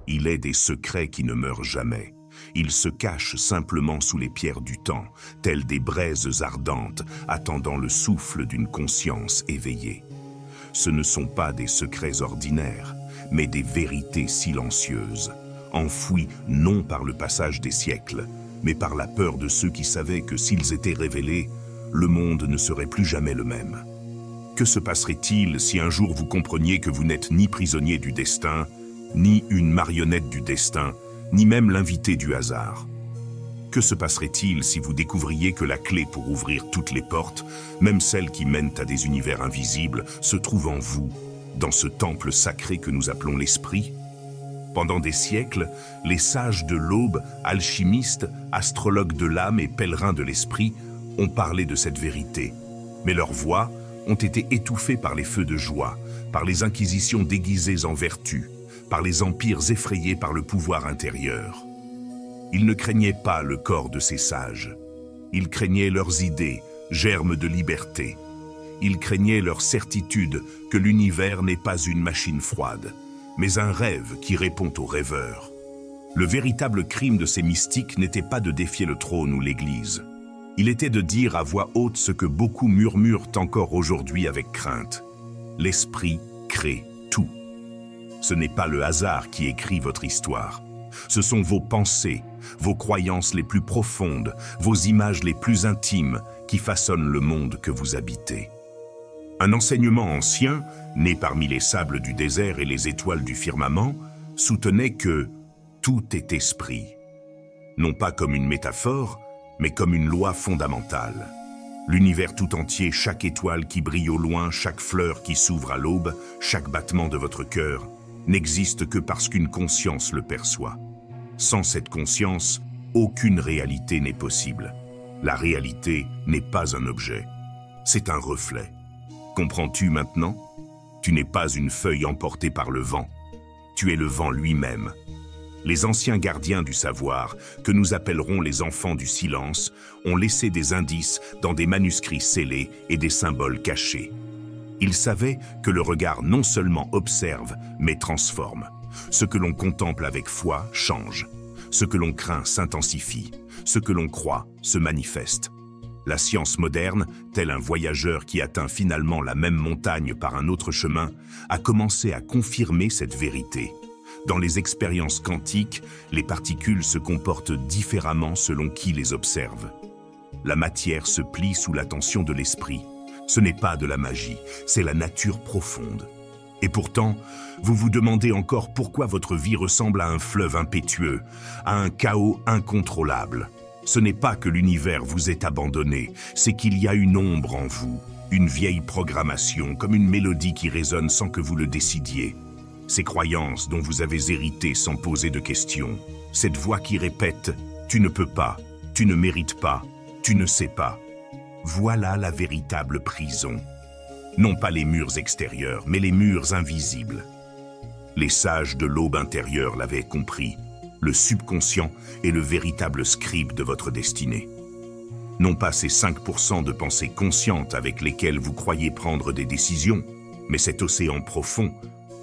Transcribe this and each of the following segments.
Il est des secrets qui ne meurent jamais. Ils se cachent simplement sous les pierres du temps, tels des braises ardentes, attendant le souffle d'une conscience éveillée. Ce ne sont pas des secrets ordinaires, mais des vérités silencieuses, enfouies non par le passage des siècles, mais par la peur de ceux qui savaient que s'ils étaient révélés, le monde ne serait plus jamais le même. Que se passerait-il si un jour vous compreniez que vous n'êtes ni prisonnier du destin, ni une marionnette du destin, ni même l'invité du hasard? Que se passerait-il si vous découvriez que la clé pour ouvrir toutes les portes, même celles qui mènent à des univers invisibles, se trouve en vous, dans ce temple sacré que nous appelons l'esprit? Pendant des siècles, les sages de l'aube, alchimistes, astrologues de l'âme et pèlerins de l'esprit ont parlé de cette vérité, mais leurs voix ont été étouffées par les feux de joie, par les inquisitions déguisées en vertu, par les empires effrayés par le pouvoir intérieur. Ils ne craignaient pas le corps de ces sages. Ils craignaient leurs idées, germes de liberté. Ils craignaient leur certitude que l'univers n'est pas une machine froide, mais un rêve qui répond aux rêveurs. Le véritable crime de ces mystiques n'était pas de défier le trône ou l'Église. Il était de dire à voix haute ce que beaucoup murmurent encore aujourd'hui avec crainte. L'esprit crée tout. Ce n'est pas le hasard qui écrit votre histoire. Ce sont vos pensées, vos croyances les plus profondes, vos images les plus intimes qui façonnent le monde que vous habitez. Un enseignement ancien, né parmi les sables du désert et les étoiles du firmament, soutenait que tout est esprit. Non pas comme une métaphore, mais comme une loi fondamentale. L'univers tout entier, chaque étoile qui brille au loin, chaque fleur qui s'ouvre à l'aube, chaque battement de votre cœur, n'existe que parce qu'une conscience le perçoit. Sans cette conscience, aucune réalité n'est possible. La réalité n'est pas un objet, c'est un reflet. Comprends-tu maintenant? Tu n'es pas une feuille emportée par le vent. Tu es le vent lui-même. Les anciens gardiens du savoir, que nous appellerons les enfants du silence, ont laissé des indices dans des manuscrits scellés et des symboles cachés. Ils savaient que le regard non seulement observe, mais transforme. Ce que l'on contemple avec foi change. Ce que l'on craint s'intensifie. Ce que l'on croit se manifeste. La science moderne, tel un voyageur qui atteint finalement la même montagne par un autre chemin, a commencé à confirmer cette vérité. Dans les expériences quantiques, les particules se comportent différemment selon qui les observe. La matière se plie sous la tension de l'esprit. Ce n'est pas de la magie, c'est la nature profonde. Et pourtant, vous vous demandez encore pourquoi votre vie ressemble à un fleuve impétueux, à un chaos incontrôlable. Ce n'est pas que l'univers vous est abandonné, c'est qu'il y a une ombre en vous, une vieille programmation, comme une mélodie qui résonne sans que vous le décidiez. Ces croyances dont vous avez hérité sans poser de questions, cette voix qui répète « tu ne peux pas, tu ne mérites pas, tu ne sais pas ». Voilà la véritable prison. Non pas les murs extérieurs, mais les murs invisibles. Les sages de l'aube intérieure l'avaient compris. Le subconscient est le véritable scribe de votre destinée. Non pas ces 5% de pensées conscientes avec lesquelles vous croyez prendre des décisions, mais cet océan profond,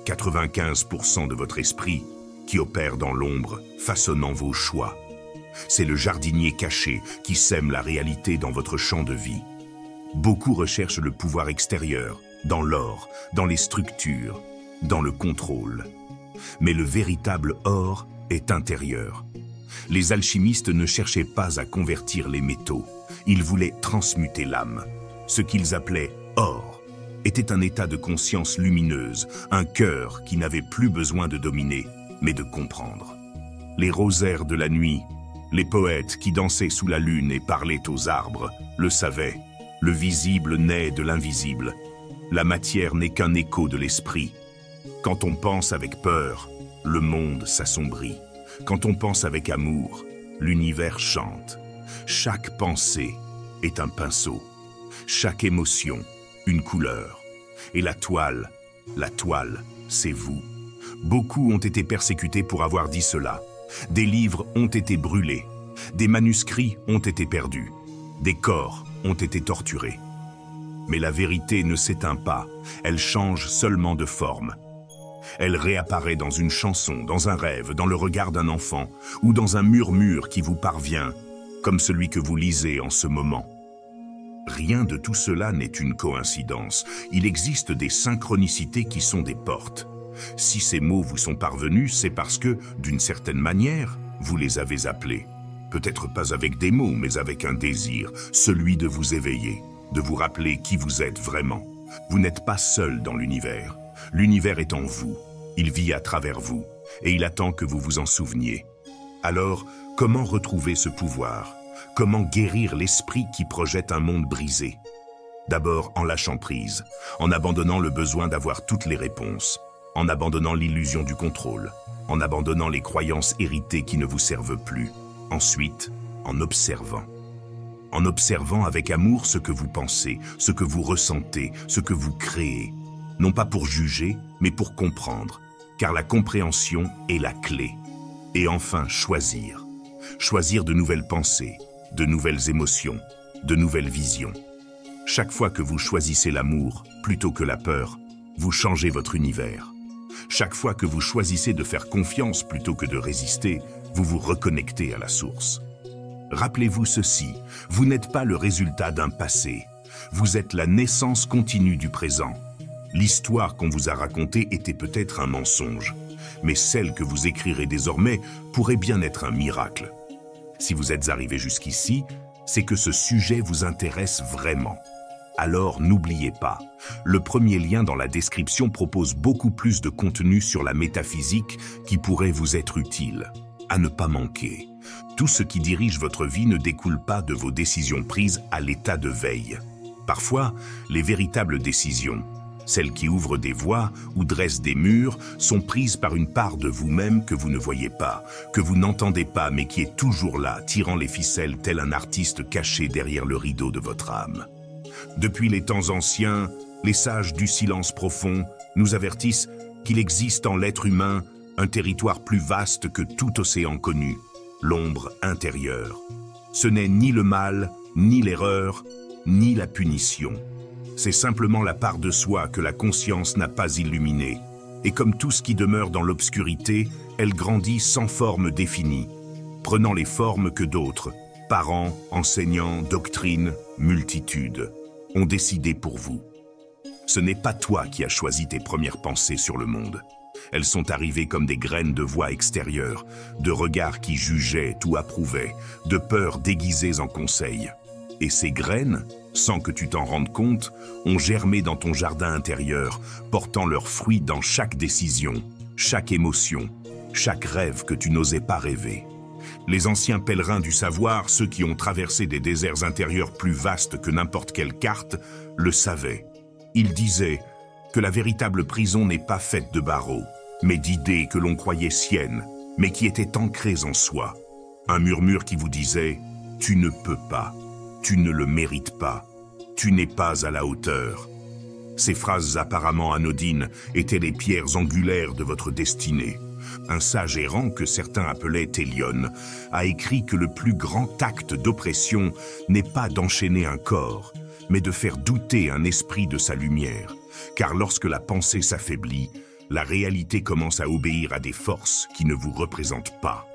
95% de votre esprit, qui opère dans l'ombre, façonnant vos choix. C'est le jardinier caché qui sème la réalité dans votre champ de vie. Beaucoup recherchent le pouvoir extérieur, dans l'or, dans les structures, dans le contrôle. Mais le véritable or est intérieur. Les alchimistes ne cherchaient pas à convertir les métaux, ils voulaient transmuter l'âme. Ce qu'ils appelaient or était un état de conscience lumineuse, un cœur qui n'avait plus besoin de dominer, mais de comprendre. Les rosaires de la nuit, les poètes qui dansaient sous la lune et parlaient aux arbres, le savaient. Le visible naît de l'invisible. La matière n'est qu'un écho de l'esprit. Quand on pense avec peur, le monde s'assombrit. Quand on pense avec amour, l'univers chante. Chaque pensée est un pinceau. Chaque émotion, une couleur. Et la toile, c'est vous. Beaucoup ont été persécutés pour avoir dit cela. Des livres ont été brûlés. Des manuscrits ont été perdus. Des corps ont été torturés. Mais la vérité ne s'éteint pas, elle change seulement de forme. Elle réapparaît dans une chanson, dans un rêve, dans le regard d'un enfant, ou dans un murmure qui vous parvient, comme celui que vous lisez en ce moment. Rien de tout cela n'est une coïncidence. Il existe des synchronicités qui sont des portes. Si ces mots vous sont parvenus, c'est parce que, d'une certaine manière, vous les avez appelés. Peut-être pas avec des mots, mais avec un désir, celui de vous éveiller, de vous rappeler qui vous êtes vraiment. Vous n'êtes pas seul dans l'univers. L'univers est en vous, il vit à travers vous, et il attend que vous vous en souveniez. Alors, comment retrouver ce pouvoir? Comment guérir l'esprit qui projette un monde brisé? D'abord en lâchant prise, en abandonnant le besoin d'avoir toutes les réponses, en abandonnant l'illusion du contrôle, en abandonnant les croyances héritées qui ne vous servent plus. Ensuite, en observant. En observant avec amour ce que vous pensez, ce que vous ressentez, ce que vous créez. Non pas pour juger, mais pour comprendre, car la compréhension est la clé. Et enfin, choisir. Choisir de nouvelles pensées, de nouvelles émotions, de nouvelles visions. Chaque fois que vous choisissez l'amour plutôt que la peur, vous changez votre univers. Chaque fois que vous choisissez de faire confiance plutôt que de résister, vous vous reconnectez à la source. Rappelez-vous ceci, vous n'êtes pas le résultat d'un passé. Vous êtes la naissance continue du présent. L'histoire qu'on vous a racontée était peut-être un mensonge, mais celle que vous écrirez désormais pourrait bien être un miracle. Si vous êtes arrivé jusqu'ici, c'est que ce sujet vous intéresse vraiment. Alors n'oubliez pas, le premier lien dans la description propose beaucoup plus de contenu sur la métaphysique qui pourrait vous être utile. À ne pas manquer. Tout ce qui dirige votre vie ne découle pas de vos décisions prises à l'état de veille. Parfois, les véritables décisions, celles qui ouvrent des voies ou dressent des murs, sont prises par une part de vous-même que vous ne voyez pas, que vous n'entendez pas mais qui est toujours là, tirant les ficelles tel un artiste caché derrière le rideau de votre âme. Depuis les temps anciens, les sages du silence profond nous avertissent qu'il existe en l'être humain un territoire plus vaste que tout océan connu, l'ombre intérieure. Ce n'est ni le mal, ni l'erreur, ni la punition. C'est simplement la part de soi que la conscience n'a pas illuminée. Et comme tout ce qui demeure dans l'obscurité, elle grandit sans forme définie, prenant les formes que d'autres, parents, enseignants, doctrines, multitudes, ont décidé pour vous. Ce n'est pas toi qui as choisi tes premières pensées sur le monde. Elles sont arrivées comme des graines de voix extérieures, de regards qui jugeaient ou approuvaient, de peurs déguisées en conseils. Et ces graines, sans que tu t'en rendes compte, ont germé dans ton jardin intérieur, portant leurs fruits dans chaque décision, chaque émotion, chaque rêve que tu n'osais pas rêver. Les anciens pèlerins du savoir, ceux qui ont traversé des déserts intérieurs plus vastes que n'importe quelle carte, le savaient. Ils disaient que la véritable prison n'est pas faite de barreaux, mais d'idées que l'on croyait siennes, mais qui étaient ancrées en soi. Un murmure qui vous disait « Tu ne peux pas, tu ne le mérites pas, tu n'es pas à la hauteur ». Ces phrases apparemment anodines étaient les pierres angulaires de votre destinée. Un sage errant que certains appelaient Télion a écrit que le plus grand acte d'oppression n'est pas d'enchaîner un corps, mais de faire douter un esprit de sa lumière. Car lorsque la pensée s'affaiblit, la réalité commence à obéir à des forces qui ne vous représentent pas.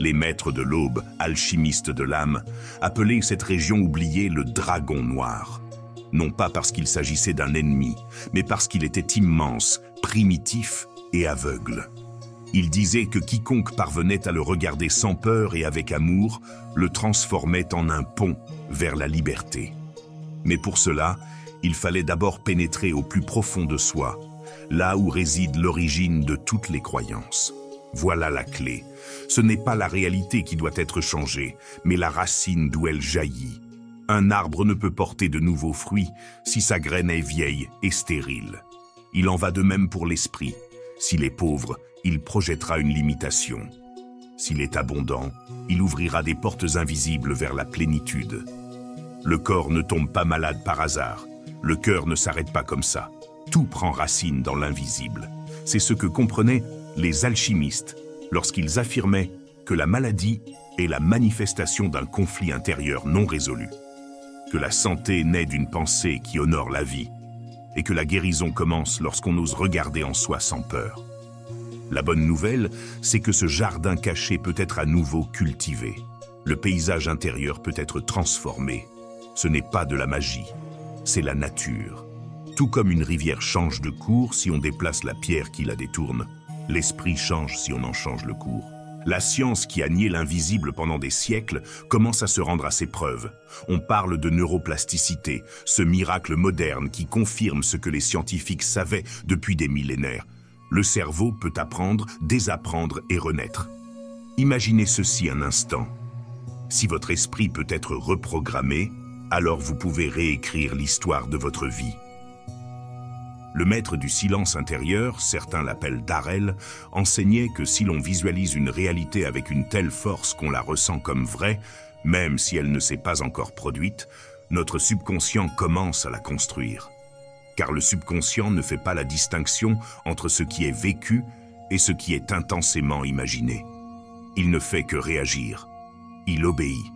Les maîtres de l'aube, alchimistes de l'âme, appelaient cette région oubliée le dragon noir. Non pas parce qu'il s'agissait d'un ennemi, mais parce qu'il était immense, primitif et aveugle. Ils disaient que quiconque parvenait à le regarder sans peur et avec amour, le transformait en un pont vers la liberté. Mais pour cela, il fallait d'abord pénétrer au plus profond de soi, là où réside l'origine de toutes les croyances. Voilà la clé. Ce n'est pas la réalité qui doit être changée, mais la racine d'où elle jaillit. Un arbre ne peut porter de nouveaux fruits si sa graine est vieille et stérile. Il en va de même pour l'esprit. S'il est pauvre, il projettera une limitation. S'il est abondant, il ouvrira des portes invisibles vers la plénitude. Le corps ne tombe pas malade par hasard. Le cœur ne s'arrête pas comme ça. Tout prend racine dans l'invisible. C'est ce que comprenaient les alchimistes lorsqu'ils affirmaient que la maladie est la manifestation d'un conflit intérieur non résolu, que la santé naît d'une pensée qui honore la vie, et que la guérison commence lorsqu'on ose regarder en soi sans peur. La bonne nouvelle, c'est que ce jardin caché peut être à nouveau cultivé. Le paysage intérieur peut être transformé. Ce n'est pas de la magie, c'est la nature. Tout comme une rivière change de cours si on déplace la pierre qui la détourne, l'esprit change si on en change le cours. La science qui a nié l'invisible pendant des siècles commence à se rendre à ses preuves. On parle de neuroplasticité, ce miracle moderne qui confirme ce que les scientifiques savaient depuis des millénaires. Le cerveau peut apprendre, désapprendre et renaître. Imaginez ceci un instant. Si votre esprit peut être reprogrammé, alors vous pouvez réécrire l'histoire de votre vie. Le maître du silence intérieur, certains l'appellent Darrell, enseignait que si l'on visualise une réalité avec une telle force qu'on la ressent comme vraie, même si elle ne s'est pas encore produite, notre subconscient commence à la construire. Car le subconscient ne fait pas la distinction entre ce qui est vécu et ce qui est intensément imaginé. Il ne fait que réagir. Il obéit.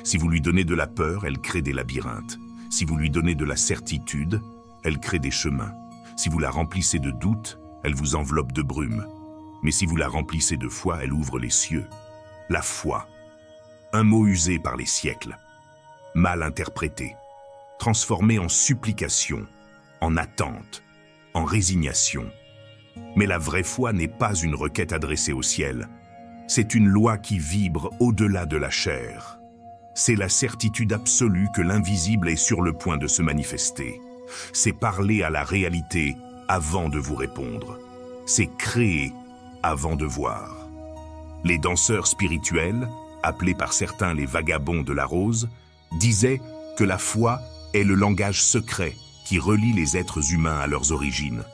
Si vous lui donnez de la peur, elle crée des labyrinthes. Si vous lui donnez de la certitude, elle crée des chemins. Si vous la remplissez de doutes, elle vous enveloppe de brume. Mais si vous la remplissez de foi, elle ouvre les cieux. La foi. Un mot usé par les siècles. Mal interprété. Transformé en supplication, en attente, en résignation. Mais la vraie foi n'est pas une requête adressée au ciel. C'est une loi qui vibre au-delà de la chair. C'est la certitude absolue que l'invisible est sur le point de se manifester. C'est parler à la réalité avant de vous répondre. C'est créer avant de voir. Les danseurs spirituels, appelés par certains les vagabonds de la rose, disaient que la foi est le langage secret qui relie les êtres humains à leurs origines.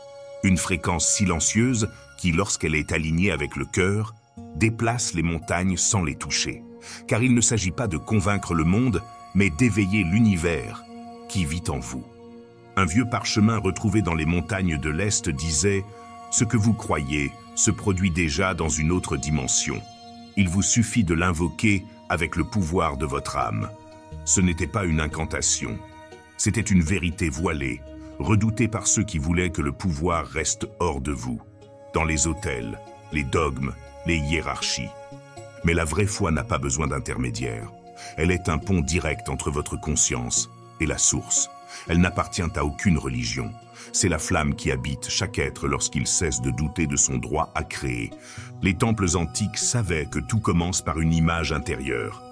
Une fréquence silencieuse qui, lorsqu'elle est alignée avec le cœur, déplace les montagnes sans les toucher. Car il ne s'agit pas de convaincre le monde, mais d'éveiller l'univers qui vit en vous. Un vieux parchemin retrouvé dans les montagnes de l'Est disait « Ce que vous croyez se produit déjà dans une autre dimension. Il vous suffit de l'invoquer avec le pouvoir de votre âme. » Ce n'était pas une incantation. C'était une vérité voilée, redoutée par ceux qui voulaient que le pouvoir reste hors de vous, dans les autels, les dogmes, les hiérarchies. Mais la vraie foi n'a pas besoin d'intermédiaire. Elle est un pont direct entre votre conscience et la source. Elle n'appartient à aucune religion. C'est la flamme qui habite chaque être lorsqu'il cesse de douter de son droit à créer. Les temples antiques savaient que tout commence par une image intérieure.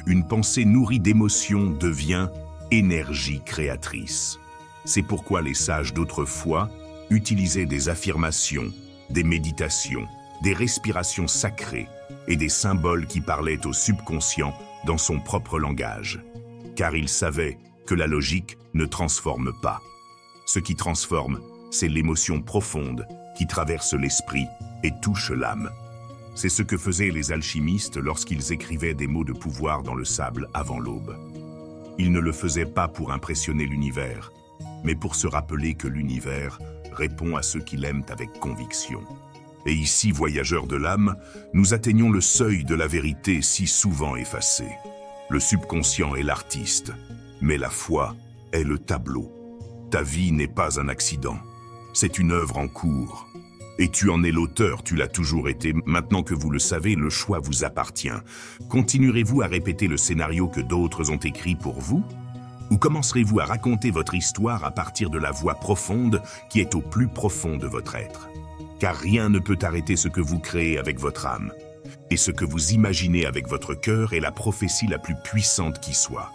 Une pensée nourrie d'émotions devient énergie créatrice. C'est pourquoi les sages d'autrefois utilisaient des affirmations, des méditations, des respirations sacrées et des symboles qui parlaient au subconscient dans son propre langage. Car ils savaient que la logique ne transforme pas. Ce qui transforme, c'est l'émotion profonde qui traverse l'esprit et touche l'âme. C'est ce que faisaient les alchimistes lorsqu'ils écrivaient des mots de pouvoir dans le sable avant l'aube. Ils ne le faisaient pas pour impressionner l'univers, mais pour se rappeler que l'univers répond à ceux qui l'aiment avec conviction. Et ici, voyageurs de l'âme, nous atteignons le seuil de la vérité si souvent effacé. Le subconscient est l'artiste, mais la foi est le tableau. Ta vie n'est pas un accident, c'est une œuvre en cours. Et tu en es l'auteur, tu l'as toujours été. Maintenant que vous le savez, le choix vous appartient. Continuerez-vous à répéter le scénario que d'autres ont écrit pour vous? Ou commencerez-vous à raconter votre histoire à partir de la voix profonde qui est au plus profond de votre être? Car rien ne peut arrêter ce que vous créez avec votre âme. Et ce que vous imaginez avec votre cœur est la prophétie la plus puissante qui soit.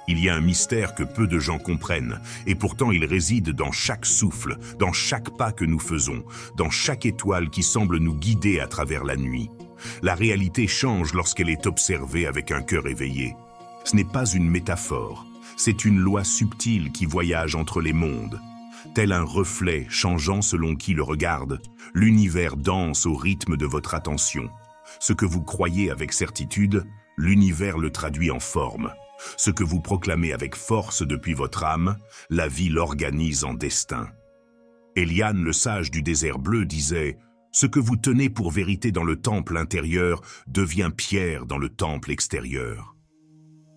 Il y a un mystère que peu de gens comprennent, et pourtant il réside dans chaque souffle, dans chaque pas que nous faisons, dans chaque étoile qui semble nous guider à travers la nuit. La réalité change lorsqu'elle est observée avec un cœur éveillé. Ce n'est pas une métaphore, c'est une loi subtile qui voyage entre les mondes. Tel un reflet changeant selon qui le regarde, l'univers danse au rythme de votre attention. Ce que vous croyez avec certitude, l'univers le traduit en forme. Ce que vous proclamez avec force depuis votre âme, la vie l'organise en destin. Eliane, le sage du désert bleu, disait « Ce que vous tenez pour vérité dans le temple intérieur devient pierre dans le temple extérieur. »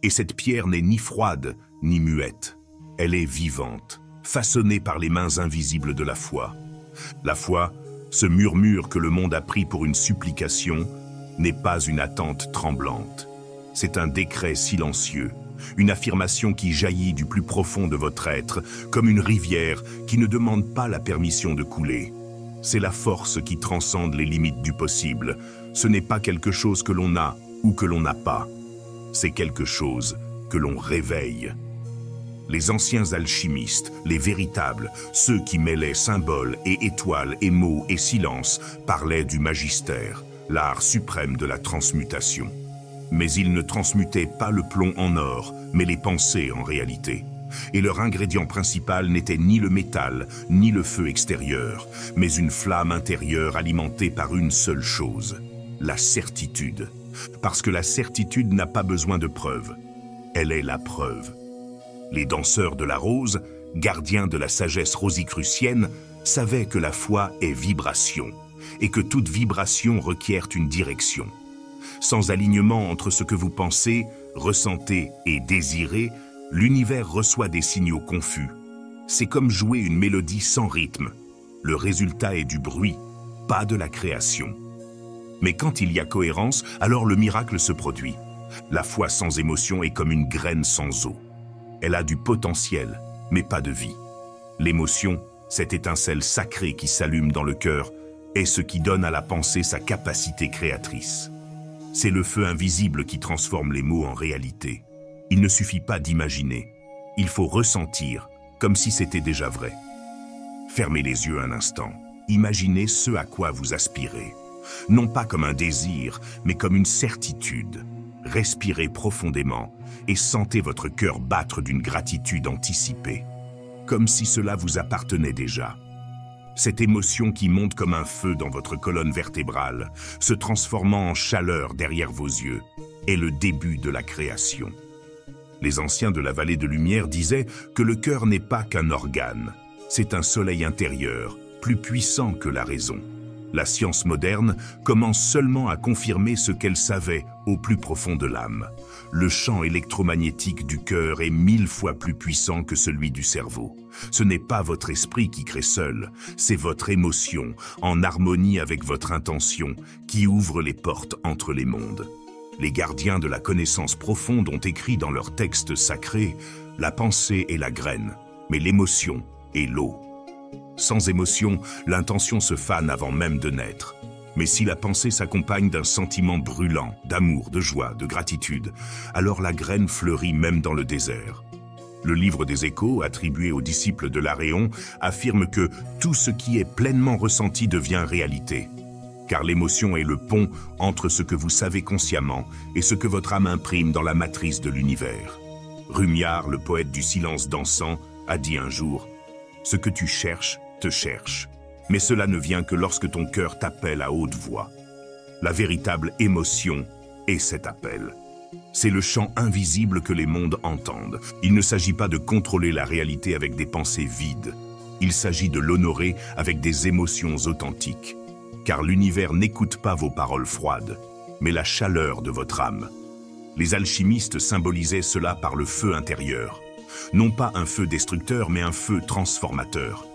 Et cette pierre n'est ni froide, ni muette. Elle est vivante, façonné par les mains invisibles de la foi. La foi, ce murmure que le monde a pris pour une supplication, n'est pas une attente tremblante. C'est un décret silencieux, une affirmation qui jaillit du plus profond de votre être, comme une rivière qui ne demande pas la permission de couler. C'est la force qui transcende les limites du possible. Ce n'est pas quelque chose que l'on a ou que l'on n'a pas. C'est quelque chose que l'on réveille. Les anciens alchimistes, les véritables, ceux qui mêlaient symboles et étoiles et mots et silence, parlaient du magistère, l'art suprême de la transmutation. Mais ils ne transmutaient pas le plomb en or, mais les pensées en réalité. Et leur ingrédient principal n'était ni le métal, ni le feu extérieur, mais une flamme intérieure alimentée par une seule chose, la certitude. Parce que la certitude n'a pas besoin de preuve, elle est la preuve. Les danseurs de la rose, gardiens de la sagesse rosicrucienne, savaient que la foi est vibration, et que toute vibration requiert une direction. Sans alignement entre ce que vous pensez, ressentez et désirez, l'univers reçoit des signaux confus. C'est comme jouer une mélodie sans rythme. Le résultat est du bruit, pas de la création. Mais quand il y a cohérence, alors le miracle se produit. La foi sans émotion est comme une graine sans eau. Elle a du potentiel, mais pas de vie. L'émotion, cette étincelle sacrée qui s'allume dans le cœur, est ce qui donne à la pensée sa capacité créatrice. C'est le feu invisible qui transforme les mots en réalité. Il ne suffit pas d'imaginer, il faut ressentir, comme si c'était déjà vrai. Fermez les yeux un instant, imaginez ce à quoi vous aspirez. Non pas comme un désir, mais comme une certitude. Respirez profondément et sentez votre cœur battre d'une gratitude anticipée, comme si cela vous appartenait déjà. Cette émotion qui monte comme un feu dans votre colonne vertébrale, se transformant en chaleur derrière vos yeux, est le début de la création. Les anciens de la vallée de lumière disaient que le cœur n'est pas qu'un organe, c'est un soleil intérieur, plus puissant que la raison. La science moderne commence seulement à confirmer ce qu'elle savait au plus profond de l'âme. Le champ électromagnétique du cœur est 1000 fois plus puissant que celui du cerveau. Ce n'est pas votre esprit qui crée seul, c'est votre émotion, en harmonie avec votre intention, qui ouvre les portes entre les mondes. Les gardiens de la connaissance profonde ont écrit dans leurs textes sacrés « La pensée est la graine, mais l'émotion est l'eau ». Sans émotion, l'intention se fane avant même de naître. Mais si la pensée s'accompagne d'un sentiment brûlant, d'amour, de joie, de gratitude, alors la graine fleurit même dans le désert. Le livre des Échos, attribué aux disciples de l'Aréon, affirme que tout ce qui est pleinement ressenti devient réalité. Car l'émotion est le pont entre ce que vous savez consciemment et ce que votre âme imprime dans la matrice de l'univers. Rumiar, le poète du silence dansant, a dit un jour « Ce que tu cherches, te cherche. Mais cela ne vient que lorsque ton cœur t'appelle à haute voix. » La véritable émotion est cet appel. C'est le chant invisible que les mondes entendent. Il ne s'agit pas de contrôler la réalité avec des pensées vides. Il s'agit de l'honorer avec des émotions authentiques. Car l'univers n'écoute pas vos paroles froides, mais la chaleur de votre âme. Les alchimistes symbolisaient cela par le feu intérieur. Non pas un feu destructeur, mais un feu transformateur.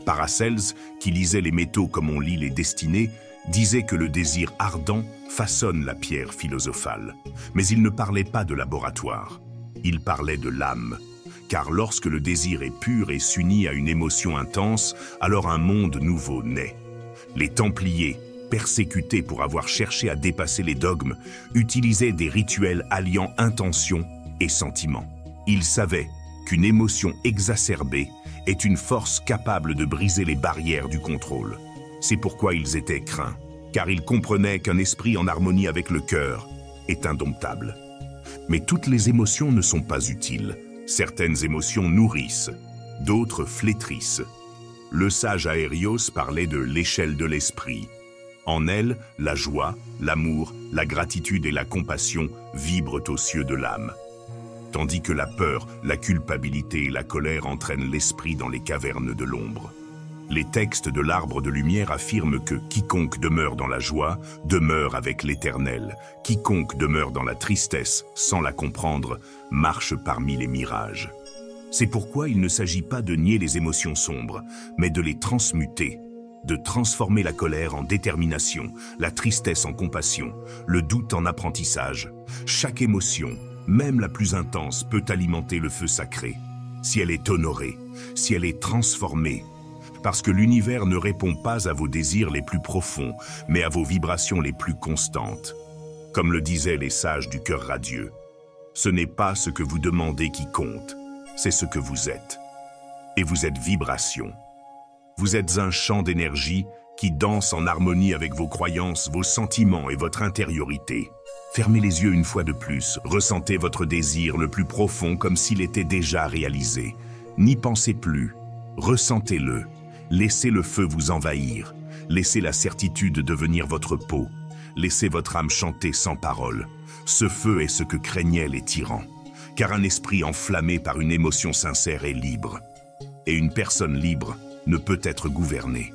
Paracels, qui lisait les métaux comme on lit les destinées, disait que le désir ardent façonne la pierre philosophale. Mais il ne parlait pas de laboratoire, il parlait de l'âme. Car lorsque le désir est pur et s'unit à une émotion intense, alors un monde nouveau naît. Les Templiers, persécutés pour avoir cherché à dépasser les dogmes, utilisaient des rituels alliant intention et sentiment. Ils savaient qu'une émotion exacerbée est une force capable de briser les barrières du contrôle. C'est pourquoi ils étaient craints, car ils comprenaient qu'un esprit en harmonie avec le cœur est indomptable. Mais toutes les émotions ne sont pas utiles. Certaines émotions nourrissent, d'autres flétrissent. Le sage Aérios parlait de l'échelle de l'esprit. En elle, la joie, l'amour, la gratitude et la compassion vibrent aux cieux de l'âme. Tandis que la peur, la culpabilité et la colère entraînent l'esprit dans les cavernes de l'ombre. Les textes de l'Arbre de Lumière affirment que quiconque demeure dans la joie demeure avec l'Éternel. Quiconque demeure dans la tristesse sans la comprendre marche parmi les mirages. C'est pourquoi il ne s'agit pas de nier les émotions sombres, mais de les transmuter, de transformer la colère en détermination, la tristesse en compassion, le doute en apprentissage. Chaque émotion, même la plus intense, peut alimenter le feu sacré, si elle est honorée, si elle est transformée, parce que l'univers ne répond pas à vos désirs les plus profonds, mais à vos vibrations les plus constantes. Comme le disaient les sages du cœur radieux, ce n'est pas ce que vous demandez qui compte, c'est ce que vous êtes. Et vous êtes vibration. Vous êtes un champ d'énergie qui danse en harmonie avec vos croyances, vos sentiments et votre intériorité. Fermez les yeux une fois de plus, ressentez votre désir le plus profond comme s'il était déjà réalisé. N'y pensez plus, ressentez-le. Laissez le feu vous envahir, laissez la certitude devenir votre peau, laissez votre âme chanter sans parole. Ce feu est ce que craignaient les tyrans, car un esprit enflammé par une émotion sincère est libre. Et une personne libre ne peut être gouvernée.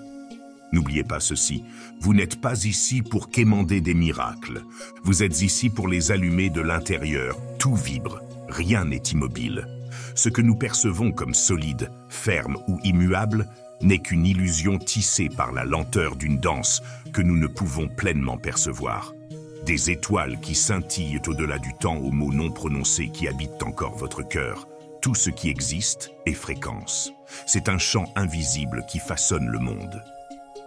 N'oubliez pas ceci, vous n'êtes pas ici pour quémander des miracles, vous êtes ici pour les allumer de l'intérieur. Tout vibre, rien n'est immobile. Ce que nous percevons comme solide, ferme ou immuable n'est qu'une illusion tissée par la lenteur d'une danse que nous ne pouvons pleinement percevoir. Des étoiles qui scintillent au-delà du temps aux mots non prononcés qui habitent encore votre cœur. Tout ce qui existe est fréquence. C'est un chant invisible qui façonne le monde.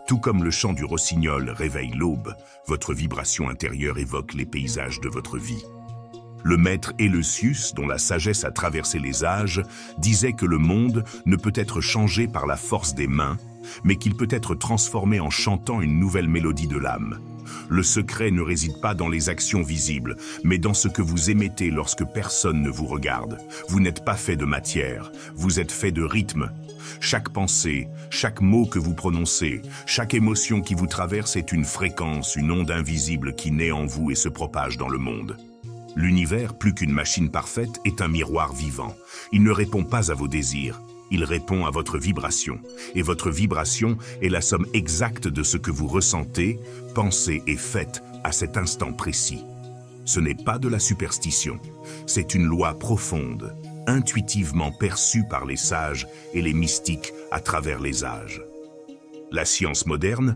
Tout comme le chant du rossignol réveille l'aube, votre vibration intérieure évoque les paysages de votre vie. Le maître Éleusius, dont la sagesse a traversé les âges, disait que le monde ne peut être changé par la force des mains, mais qu'il peut être transformé en chantant une nouvelle mélodie de l'âme. Le secret ne réside pas dans les actions visibles, mais dans ce que vous émettez lorsque personne ne vous regarde. Vous n'êtes pas fait de matière, vous êtes fait de rythme. Chaque pensée, chaque mot que vous prononcez, chaque émotion qui vous traverse est une fréquence, une onde invisible qui naît en vous et se propage dans le monde. L'univers, plus qu'une machine parfaite, est un miroir vivant. Il ne répond pas à vos désirs, il répond à votre vibration. Et votre vibration est la somme exacte de ce que vous ressentez, pensez et faites à cet instant précis. Ce n'est pas de la superstition, c'est une loi profonde, intuitivement perçue par les sages et les mystiques à travers les âges. La science moderne,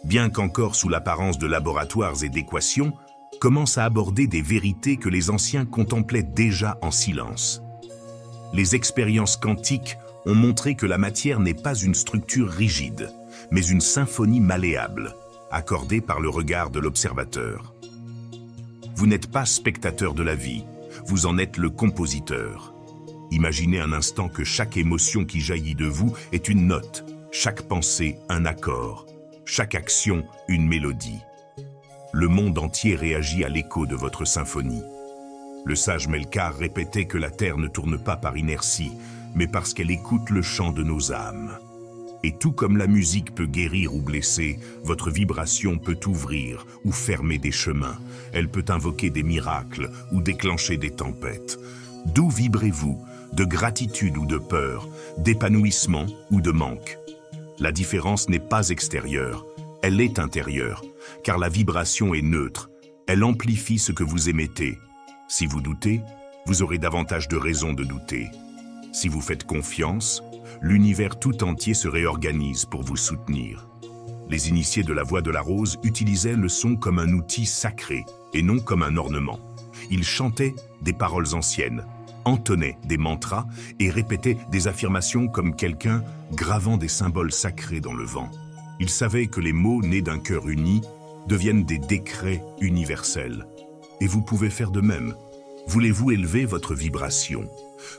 bien qu'encore sous l'apparence de laboratoires et d'équations, commence à aborder des vérités que les anciens contemplaient déjà en silence. Les expériences quantiques ont montré que la matière n'est pas une structure rigide, mais une symphonie malléable, accordée par le regard de l'observateur. Vous n'êtes pas spectateur de la vie, vous en êtes le compositeur. Imaginez un instant que chaque émotion qui jaillit de vous est une note, chaque pensée un accord, chaque action une mélodie. Le monde entier réagit à l'écho de votre symphonie. Le sage Melkart répétait que la terre ne tourne pas par inertie, mais parce qu'elle écoute le chant de nos âmes. Et tout comme la musique peut guérir ou blesser, votre vibration peut ouvrir ou fermer des chemins. Elle peut invoquer des miracles ou déclencher des tempêtes. D'où vibrez-vous? De gratitude ou de peur, d'épanouissement ou de manque? La différence n'est pas extérieure, elle est intérieure, car la vibration est neutre, elle amplifie ce que vous émettez. Si vous doutez, vous aurez davantage de raisons de douter. Si vous faites confiance, l'univers tout entier se réorganise pour vous soutenir. Les initiés de la Voix de la Rose utilisaient le son comme un outil sacré et non comme un ornement. Ils chantaient des paroles anciennes, entonnaient des mantras et répétaient des affirmations comme quelqu'un gravant des symboles sacrés dans le vent. Ils savaient que les mots nés d'un cœur uni deviennent des décrets universels. Et vous pouvez faire de même. Voulez-vous élever votre vibration?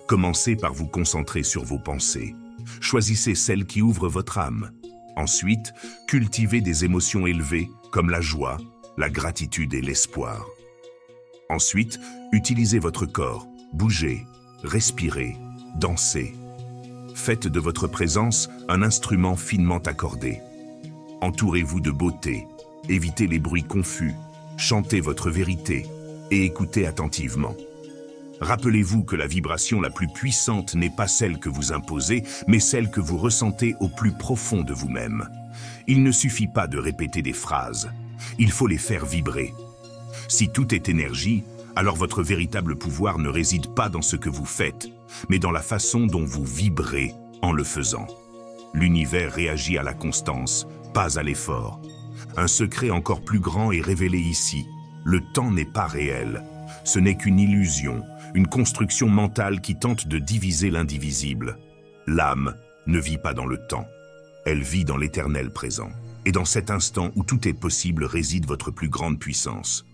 Commencez par vous concentrer sur vos pensées. Choisissez celles qui ouvrent votre âme. Ensuite, cultivez des émotions élevées comme la joie, la gratitude et l'espoir. Ensuite, utilisez votre corps. Bougez, respirez, dansez. Faites de votre présence un instrument finement accordé. Entourez-vous de beauté, évitez les bruits confus, chantez votre vérité et écoutez attentivement. Rappelez-vous que la vibration la plus puissante n'est pas celle que vous imposez, mais celle que vous ressentez au plus profond de vous-même. Il ne suffit pas de répéter des phrases, il faut les faire vibrer. Si tout est énergie, Alors votre véritable pouvoir ne réside pas dans ce que vous faites, mais dans la façon dont vous vibrez en le faisant. L'univers réagit à la constance, pas à l'effort. Un secret encore plus grand est révélé ici. Le temps n'est pas réel. Ce n'est qu'une illusion, une construction mentale qui tente de diviser l'indivisible. L'âme ne vit pas dans le temps. Elle vit dans l'éternel présent. Et dans cet instant où tout est possible réside votre plus grande puissance.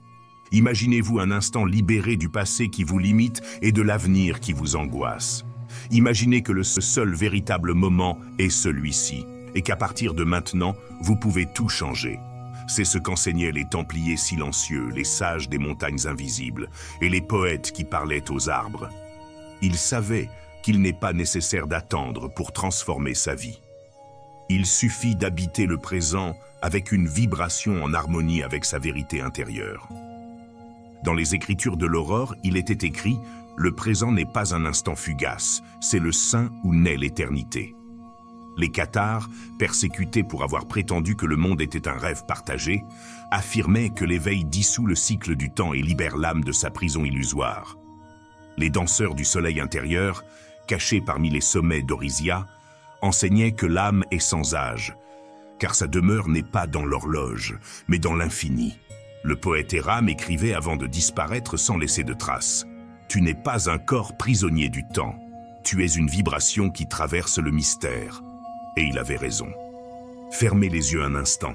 Imaginez-vous un instant libéré du passé qui vous limite et de l'avenir qui vous angoisse. Imaginez que ce seul véritable moment est celui-ci, et qu'à partir de maintenant, vous pouvez tout changer. C'est ce qu'enseignaient les Templiers silencieux, les sages des montagnes invisibles, et les poètes qui parlaient aux arbres. Ils savaient qu'il n'est pas nécessaire d'attendre pour transformer sa vie. Il suffit d'habiter le présent avec une vibration en harmonie avec sa vérité intérieure. Dans les Écritures de l'Aurore, il était écrit « Le présent n'est pas un instant fugace, c'est le sein où naît l'éternité ». Les cathares, persécutés pour avoir prétendu que le monde était un rêve partagé, affirmaient que l'éveil dissout le cycle du temps et libère l'âme de sa prison illusoire. Les danseurs du soleil intérieur, cachés parmi les sommets d'Orisia, enseignaient que l'âme est sans âge, car sa demeure n'est pas dans l'horloge, mais dans l'infini. Le poète Éram écrivait avant de disparaître sans laisser de traces. « Tu n'es pas un corps prisonnier du temps, tu es une vibration qui traverse le mystère. » Et il avait raison. Fermez les yeux un instant.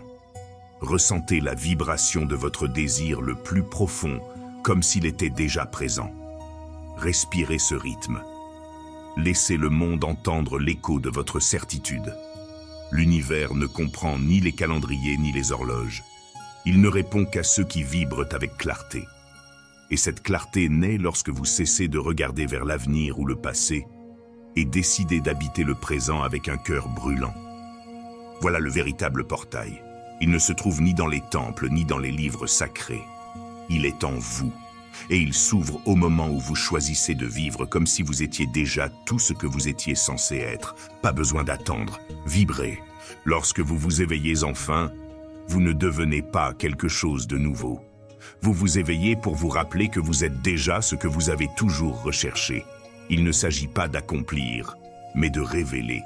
Ressentez la vibration de votre désir le plus profond, comme s'il était déjà présent. Respirez ce rythme. Laissez le monde entendre l'écho de votre certitude. L'univers ne comprend ni les calendriers ni les horloges. Il ne répond qu'à ceux qui vibrent avec clarté. Et cette clarté naît lorsque vous cessez de regarder vers l'avenir ou le passé et décidez d'habiter le présent avec un cœur brûlant. Voilà le véritable portail. Il ne se trouve ni dans les temples ni dans les livres sacrés. Il est en vous. Et il s'ouvre au moment où vous choisissez de vivre comme si vous étiez déjà tout ce que vous étiez censé être. Pas besoin d'attendre, vibrez. Lorsque vous vous éveillez enfin, vous ne devenez pas quelque chose de nouveau. Vous vous éveillez pour vous rappeler que vous êtes déjà ce que vous avez toujours recherché. Il ne s'agit pas d'accomplir, mais de révéler.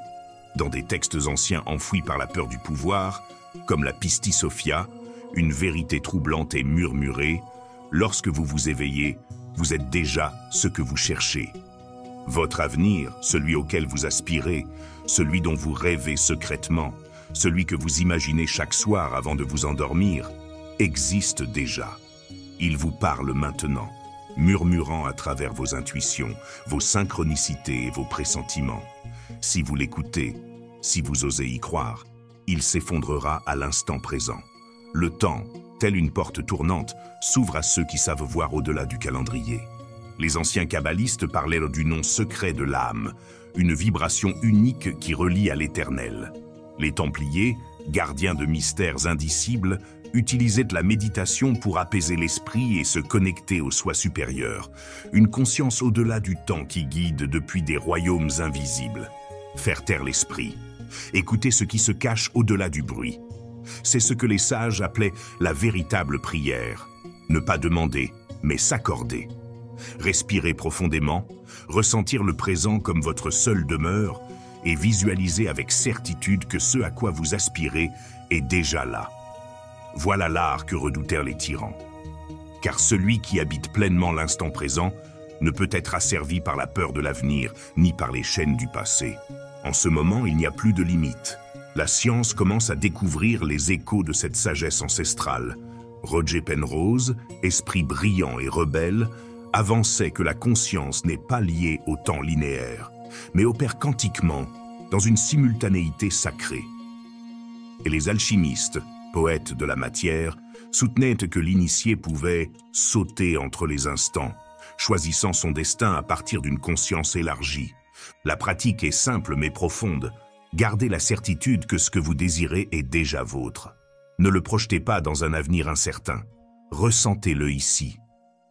Dans des textes anciens enfouis par la peur du pouvoir, comme la Pistis Sophia, une vérité troublante et murmurée, lorsque vous vous éveillez, vous êtes déjà ce que vous cherchez. Votre avenir, celui auquel vous aspirez, celui dont vous rêvez secrètement, celui que vous imaginez chaque soir avant de vous endormir, existe déjà. Il vous parle maintenant, murmurant à travers vos intuitions, vos synchronicités et vos pressentiments. Si vous l'écoutez, si vous osez y croire, il s'effondrera à l'instant présent. Le temps, telle une porte tournante, s'ouvre à ceux qui savent voir au-delà du calendrier. Les anciens kabbalistes parlaient du nom secret de l'âme, une vibration unique qui relie à l'éternel. Les Templiers, gardiens de mystères indicibles, utilisaient la méditation pour apaiser l'esprit et se connecter au soi supérieur, une conscience au-delà du temps qui guide depuis des royaumes invisibles. Faire taire l'esprit, écouter ce qui se cache au-delà du bruit. C'est ce que les sages appelaient la véritable prière. Ne pas demander, mais s'accorder. Respirer profondément, ressentir le présent comme votre seule demeure et visualiser avec certitude que ce à quoi vous aspirez est déjà là. Voilà l'art que redoutèrent les tyrans. Car celui qui habite pleinement l'instant présent ne peut être asservi par la peur de l'avenir ni par les chaînes du passé. En ce moment, il n'y a plus de limite. La science commence à découvrir les échos de cette sagesse ancestrale. Roger Penrose, esprit brillant et rebelle, avançait que la conscience n'est pas liée au temps linéaire, mais opère quantiquement, dans une simultanéité sacrée. Et les alchimistes, poètes de la matière, soutenaient que l'initié pouvait sauter entre les instants, choisissant son destin à partir d'une conscience élargie. La pratique est simple mais profonde. Gardez la certitude que ce que vous désirez est déjà vôtre. Ne le projetez pas dans un avenir incertain. Ressentez-le ici.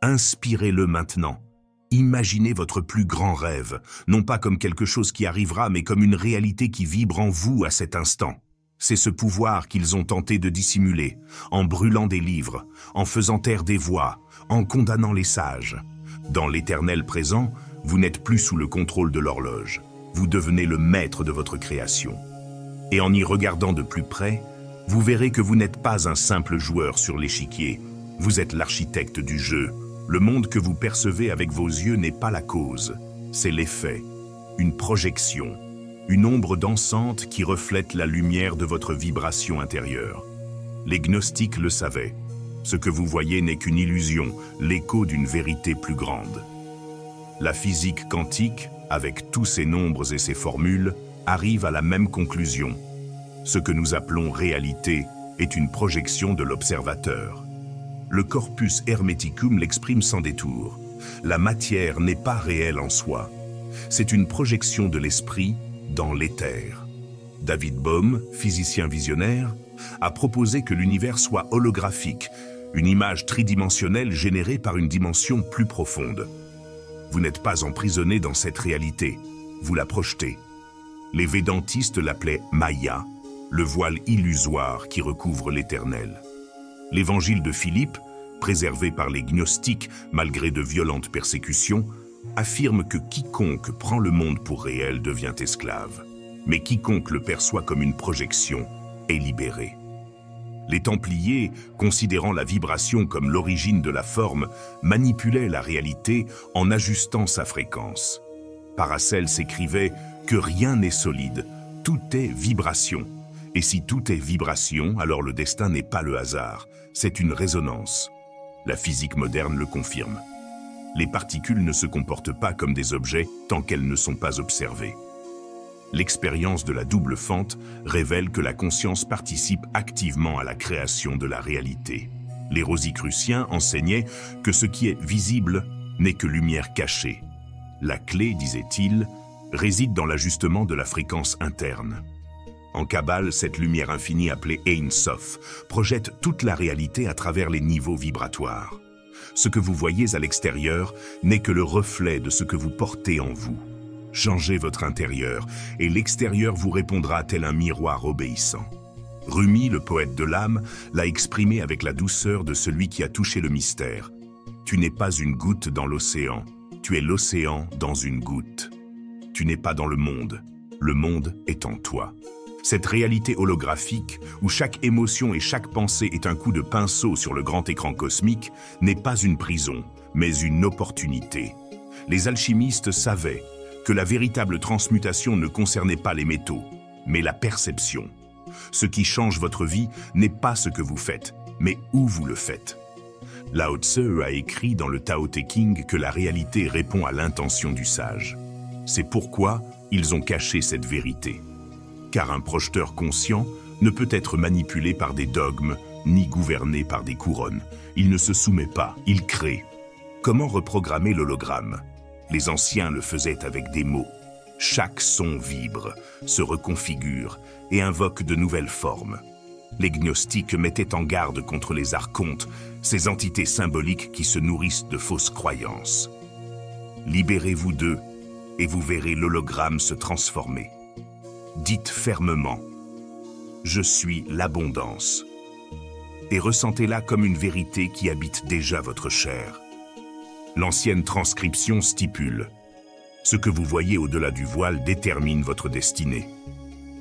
Inspirez-le maintenant. Imaginez votre plus grand rêve, non pas comme quelque chose qui arrivera, mais comme une réalité qui vibre en vous à cet instant. C'est ce pouvoir qu'ils ont tenté de dissimuler, en brûlant des livres, en faisant taire des voix, en condamnant les sages. Dans l'éternel présent, vous n'êtes plus sous le contrôle de l'horloge. Vous devenez le maître de votre création. Et en y regardant de plus près, vous verrez que vous n'êtes pas un simple joueur sur l'échiquier. Vous êtes l'architecte du jeu. Le monde que vous percevez avec vos yeux n'est pas la cause, c'est l'effet, une projection, une ombre dansante qui reflète la lumière de votre vibration intérieure. Les gnostiques le savaient. Ce que vous voyez n'est qu'une illusion, l'écho d'une vérité plus grande. La physique quantique, avec tous ses nombres et ses formules, arrive à la même conclusion. Ce que nous appelons réalité est une projection de l'observateur. Le corpus hermeticum l'exprime sans détour. La matière n'est pas réelle en soi. C'est une projection de l'esprit dans l'éther. David Bohm, physicien visionnaire, a proposé que l'univers soit holographique, une image tridimensionnelle générée par une dimension plus profonde. Vous n'êtes pas emprisonné dans cette réalité, vous la projetez. Les védantistes l'appelaient Maya, le voile illusoire qui recouvre l'éternel. L'évangile de Philippe, préservé par les gnostiques malgré de violentes persécutions, affirme que quiconque prend le monde pour réel devient esclave, mais quiconque le perçoit comme une projection est libéré. Les Templiers, considérant la vibration comme l'origine de la forme, manipulaient la réalité en ajustant sa fréquence. Paracelse écrivait que rien n'est solide, tout est vibration. Et si tout est vibration, alors le destin n'est pas le hasard, c'est une résonance. La physique moderne le confirme. Les particules ne se comportent pas comme des objets tant qu'elles ne sont pas observées. L'expérience de la double fente révèle que la conscience participe activement à la création de la réalité. Les Rosicruciens enseignaient que ce qui est visible n'est que lumière cachée. La clé, disait-il, réside dans l'ajustement de la fréquence interne. En Kabbale, cette lumière infinie appelée Ein Sof projette toute la réalité à travers les niveaux vibratoires. Ce que vous voyez à l'extérieur n'est que le reflet de ce que vous portez en vous. Changez votre intérieur et l'extérieur vous répondra tel un miroir obéissant. Rumi, le poète de l'âme, l'a exprimé avec la douceur de celui qui a touché le mystère. Tu n'es pas une goutte dans l'océan, tu es l'océan dans une goutte. Tu n'es pas dans le monde est en toi. Cette réalité holographique, où chaque émotion et chaque pensée est un coup de pinceau sur le grand écran cosmique, n'est pas une prison, mais une opportunité. Les alchimistes savaient que la véritable transmutation ne concernait pas les métaux, mais la perception. Ce qui change votre vie n'est pas ce que vous faites, mais où vous le faites. Lao Tse a écrit dans le Tao Te Ching que la réalité répond à l'intention du sage. C'est pourquoi ils ont caché cette vérité. Car un projeteur conscient ne peut être manipulé par des dogmes, ni gouverné par des couronnes. Il ne se soumet pas, il crée. Comment reprogrammer l'hologramme? Les anciens le faisaient avec des mots. Chaque son vibre, se reconfigure et invoque de nouvelles formes. Les gnostiques mettaient en garde contre les archontes, ces entités symboliques qui se nourrissent de fausses croyances. Libérez-vous d'eux et vous verrez l'hologramme se transformer. Dites fermement « Je suis l'abondance » et ressentez-la comme une vérité qui habite déjà votre chair. L'ancienne transcription stipule « Ce que vous voyez au-delà du voile détermine votre destinée.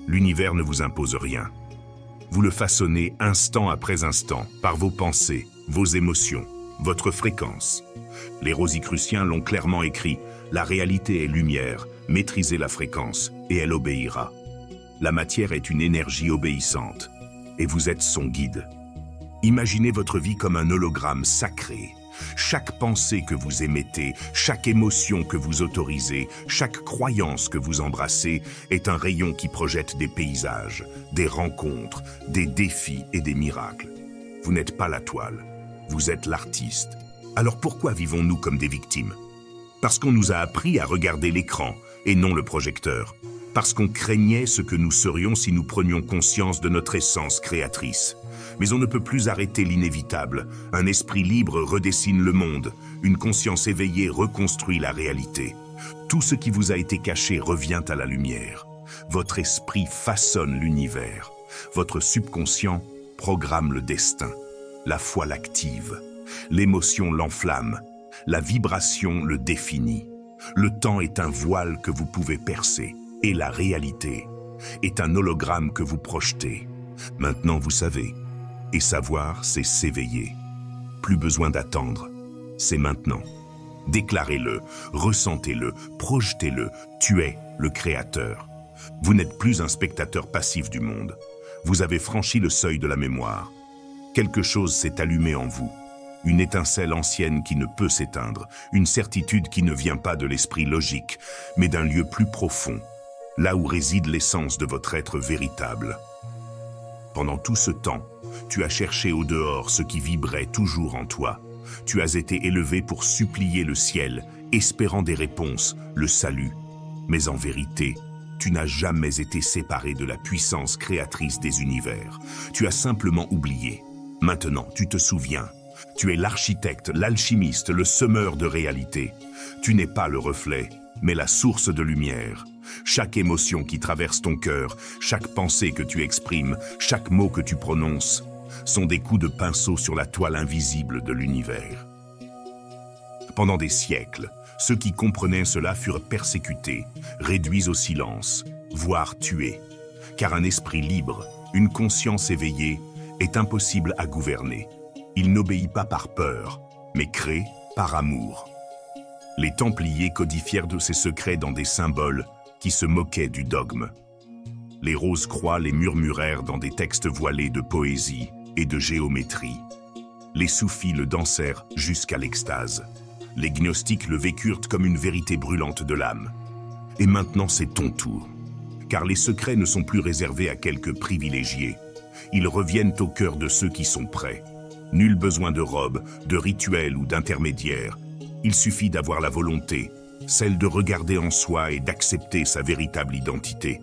L'univers ne vous impose rien. Vous le façonnez instant après instant par vos pensées, vos émotions, votre fréquence. » Les Rosicruciens l'ont clairement écrit « La réalité est lumière, maîtrisez la fréquence et elle obéira. » La matière est une énergie obéissante et vous êtes son guide. Imaginez votre vie comme un hologramme sacré. Chaque pensée que vous émettez, chaque émotion que vous autorisez, chaque croyance que vous embrassez est un rayon qui projette des paysages, des rencontres, des défis et des miracles. Vous n'êtes pas la toile, vous êtes l'artiste. Alors pourquoi vivons-nous comme des victimes? Parce qu'on nous a appris à regarder l'écran et non le projecteur. Parce qu'on craignait ce que nous serions si nous prenions conscience de notre essence créatrice. Mais on ne peut plus arrêter l'inévitable. Un esprit libre redessine le monde. Une conscience éveillée reconstruit la réalité. Tout ce qui vous a été caché revient à la lumière. Votre esprit façonne l'univers. Votre subconscient programme le destin. La foi l'active. L'émotion l'enflamme. La vibration le définit. Le temps est un voile que vous pouvez percer. Et la réalité est un hologramme que vous projetez. Maintenant, vous savez. Et savoir, c'est s'éveiller. Plus besoin d'attendre. C'est maintenant. Déclarez-le, ressentez-le, projetez-le. Tu es le créateur. Vous n'êtes plus un spectateur passif du monde. Vous avez franchi le seuil de la mémoire. Quelque chose s'est allumé en vous. Une étincelle ancienne qui ne peut s'éteindre. Une certitude qui ne vient pas de l'esprit logique, mais d'un lieu plus profond, là où réside l'essence de votre être véritable. Pendant tout ce temps, tu as cherché au dehors ce qui vibrait toujours en toi. Tu as été élevé pour supplier le ciel, espérant des réponses, le salut. Mais en vérité, tu n'as jamais été séparé de la puissance créatrice des univers. Tu as simplement oublié. Maintenant, tu te souviens. Tu es l'architecte, l'alchimiste, le semeur de réalité. Tu n'es pas le reflet, mais la source de lumière. Chaque émotion qui traverse ton cœur, chaque pensée que tu exprimes, chaque mot que tu prononces, sont des coups de pinceau sur la toile invisible de l'univers. Pendant des siècles, ceux qui comprenaient cela furent persécutés, réduits au silence, voire tués. Car un esprit libre, une conscience éveillée, est impossible à gouverner. Il n'obéit pas par peur, mais crée par amour. Les Templiers codifièrent de ces secrets dans des symboles qui se moquaient du dogme. Les Rose-Croix les murmurèrent dans des textes voilés de poésie et de géométrie. Les soufis le dansèrent jusqu'à l'extase. Les gnostiques le vécurent comme une vérité brûlante de l'âme. Et maintenant c'est ton tour. Car les secrets ne sont plus réservés à quelques privilégiés. Ils reviennent au cœur de ceux qui sont prêts. Nul besoin de robe, de rituel ou d'intermédiaire. Il suffit d'avoir la volonté, celle de regarder en soi et d'accepter sa véritable identité.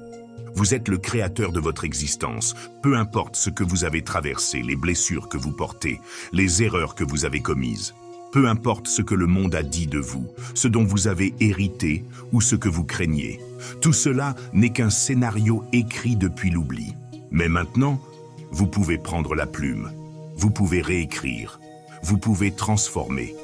Vous êtes le créateur de votre existence, peu importe ce que vous avez traversé, les blessures que vous portez, les erreurs que vous avez commises. Peu importe ce que le monde a dit de vous, ce dont vous avez hérité ou ce que vous craignez. Tout cela n'est qu'un scénario écrit depuis l'oubli. Mais maintenant, vous pouvez prendre la plume. Vous pouvez réécrire. Vous pouvez transformer.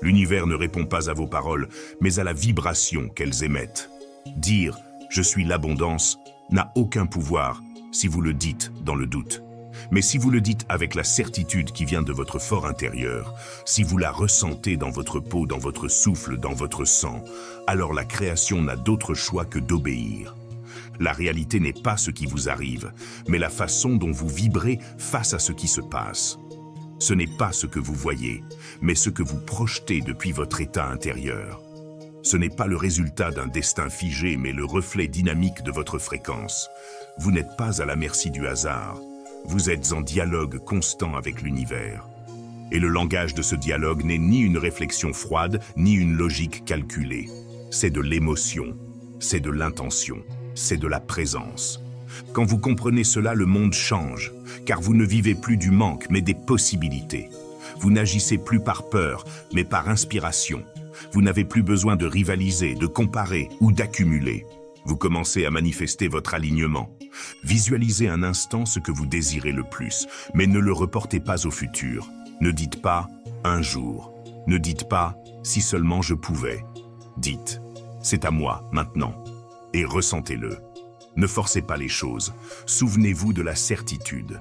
L'univers ne répond pas à vos paroles, mais à la vibration qu'elles émettent. Dire « je suis l'abondance » n'a aucun pouvoir si vous le dites dans le doute. Mais si vous le dites avec la certitude qui vient de votre fort intérieur, si vous la ressentez dans votre peau, dans votre souffle, dans votre sang, alors la création n'a d'autre choix que d'obéir. La réalité n'est pas ce qui vous arrive, mais la façon dont vous vibrez face à ce qui se passe. Ce n'est pas ce que vous voyez, mais ce que vous projetez depuis votre état intérieur. Ce n'est pas le résultat d'un destin figé, mais le reflet dynamique de votre fréquence. Vous n'êtes pas à la merci du hasard. Vous êtes en dialogue constant avec l'univers. Et le langage de ce dialogue n'est ni une réflexion froide, ni une logique calculée. C'est de l'émotion, c'est de l'intention, c'est de la présence. Quand vous comprenez cela, le monde change, car vous ne vivez plus du manque, mais des possibilités. Vous n'agissez plus par peur, mais par inspiration. Vous n'avez plus besoin de rivaliser, de comparer ou d'accumuler. Vous commencez à manifester votre alignement. Visualisez un instant ce que vous désirez le plus, mais ne le reportez pas au futur. Ne dites pas « un jour ». Ne dites pas « si seulement je pouvais ». Dites « c'est à moi, maintenant ». Et ressentez-le. Ne forcez pas les choses. Souvenez-vous de la certitude.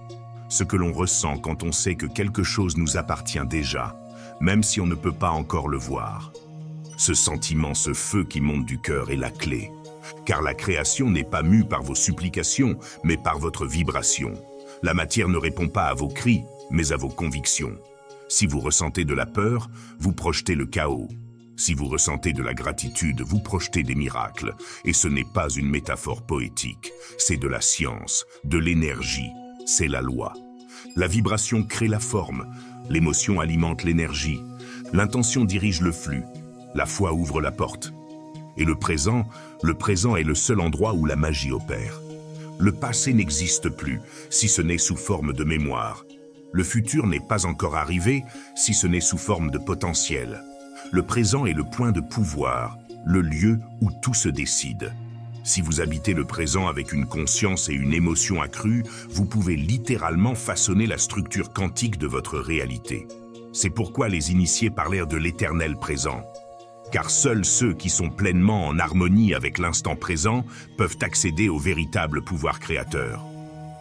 Ce que l'on ressent quand on sait que quelque chose nous appartient déjà, même si on ne peut pas encore le voir. Ce sentiment, ce feu qui monte du cœur est la clé. Car la création n'est pas mue par vos supplications, mais par votre vibration. La matière ne répond pas à vos cris, mais à vos convictions. Si vous ressentez de la peur, vous projetez le chaos. Si vous ressentez de la gratitude, vous projetez des miracles. Et ce n'est pas une métaphore poétique, c'est de la science, de l'énergie, c'est la loi. La vibration crée la forme, l'émotion alimente l'énergie, l'intention dirige le flux, la foi ouvre la porte. Et le présent est le seul endroit où la magie opère. Le passé n'existe plus, si ce n'est sous forme de mémoire. Le futur n'est pas encore arrivé, si ce n'est sous forme de potentiel. Le présent est le point de pouvoir, le lieu où tout se décide. Si vous habitez le présent avec une conscience et une émotion accrues, vous pouvez littéralement façonner la structure quantique de votre réalité. C'est pourquoi les initiés parlèrent de l'éternel présent. Car seuls ceux qui sont pleinement en harmonie avec l'instant présent peuvent accéder au véritable pouvoir créateur.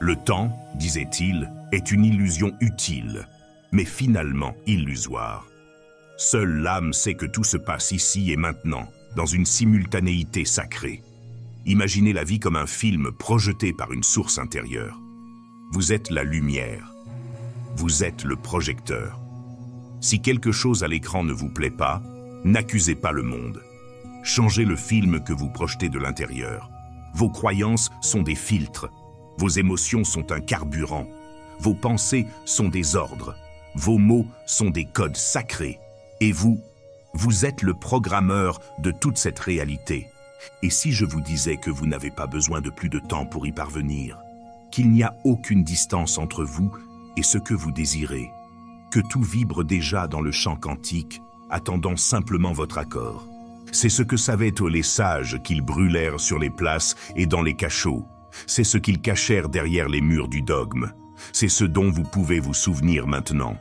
Le temps, disait-il, est une illusion utile, mais finalement illusoire. Seule l'âme sait que tout se passe ici et maintenant, dans une simultanéité sacrée. Imaginez la vie comme un film projeté par une source intérieure. Vous êtes la lumière. Vous êtes le projecteur. Si quelque chose à l'écran ne vous plaît pas, n'accusez pas le monde. Changez le film que vous projetez de l'intérieur. Vos croyances sont des filtres. Vos émotions sont un carburant. Vos pensées sont des ordres. Vos mots sont des codes sacrés. Et vous êtes le programmeur de toute cette réalité. Et si je vous disais que vous n'avez pas besoin de plus de temps pour y parvenir, qu'il n'y a aucune distance entre vous et ce que vous désirez, que tout vibre déjà dans le champ quantique, attendant simplement votre accord. C'est ce que savaient les sages qu'ils brûlèrent sur les places et dans les cachots. C'est ce qu'ils cachèrent derrière les murs du dogme. C'est ce dont vous pouvez vous souvenir maintenant.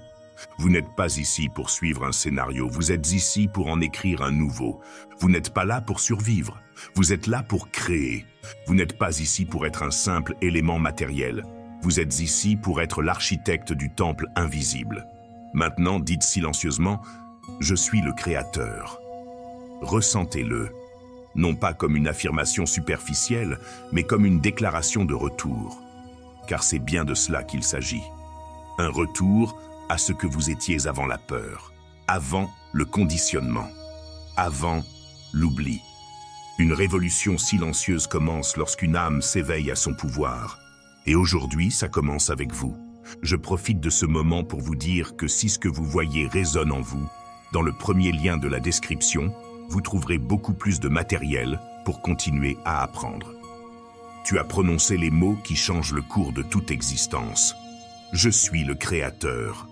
Vous n'êtes pas ici pour suivre un scénario, vous êtes ici pour en écrire un nouveau. Vous n'êtes pas là pour survivre, vous êtes là pour créer. Vous n'êtes pas ici pour être un simple élément matériel. Vous êtes ici pour être l'architecte du temple invisible. Maintenant, dites silencieusement « Je suis le créateur ». Ressentez-le, non pas comme une affirmation superficielle, mais comme une déclaration de retour. Car c'est bien de cela qu'il s'agit. Un retour à ce que vous étiez avant la peur, avant le conditionnement, avant l'oubli. Une révolution silencieuse commence lorsqu'une âme s'éveille à son pouvoir. Et aujourd'hui, ça commence avec vous. Je profite de ce moment pour vous dire que si ce que vous voyez résonne en vous, dans le premier lien de la description, vous trouverez beaucoup plus de matériel pour continuer à apprendre. Tu as prononcé les mots qui changent le cours de toute existence. Je suis le créateur.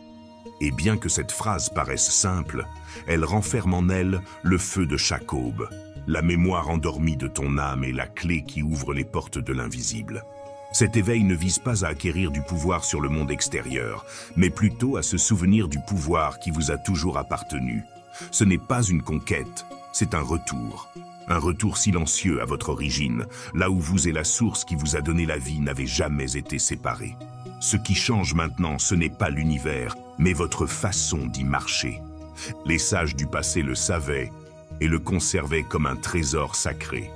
Et bien que cette phrase paraisse simple, elle renferme en elle le feu de chaque aube, la mémoire endormie de ton âme et la clé qui ouvre les portes de l'invisible. Cet éveil ne vise pas à acquérir du pouvoir sur le monde extérieur, mais plutôt à se souvenir du pouvoir qui vous a toujours appartenu. Ce n'est pas une conquête, c'est un retour silencieux à votre origine, là où vous et la source qui vous a donné la vie n'avaient jamais été séparés. Ce qui change maintenant, ce n'est pas l'univers, mais votre façon d'y marcher. Les sages du passé le savaient et le conservaient comme un trésor sacré.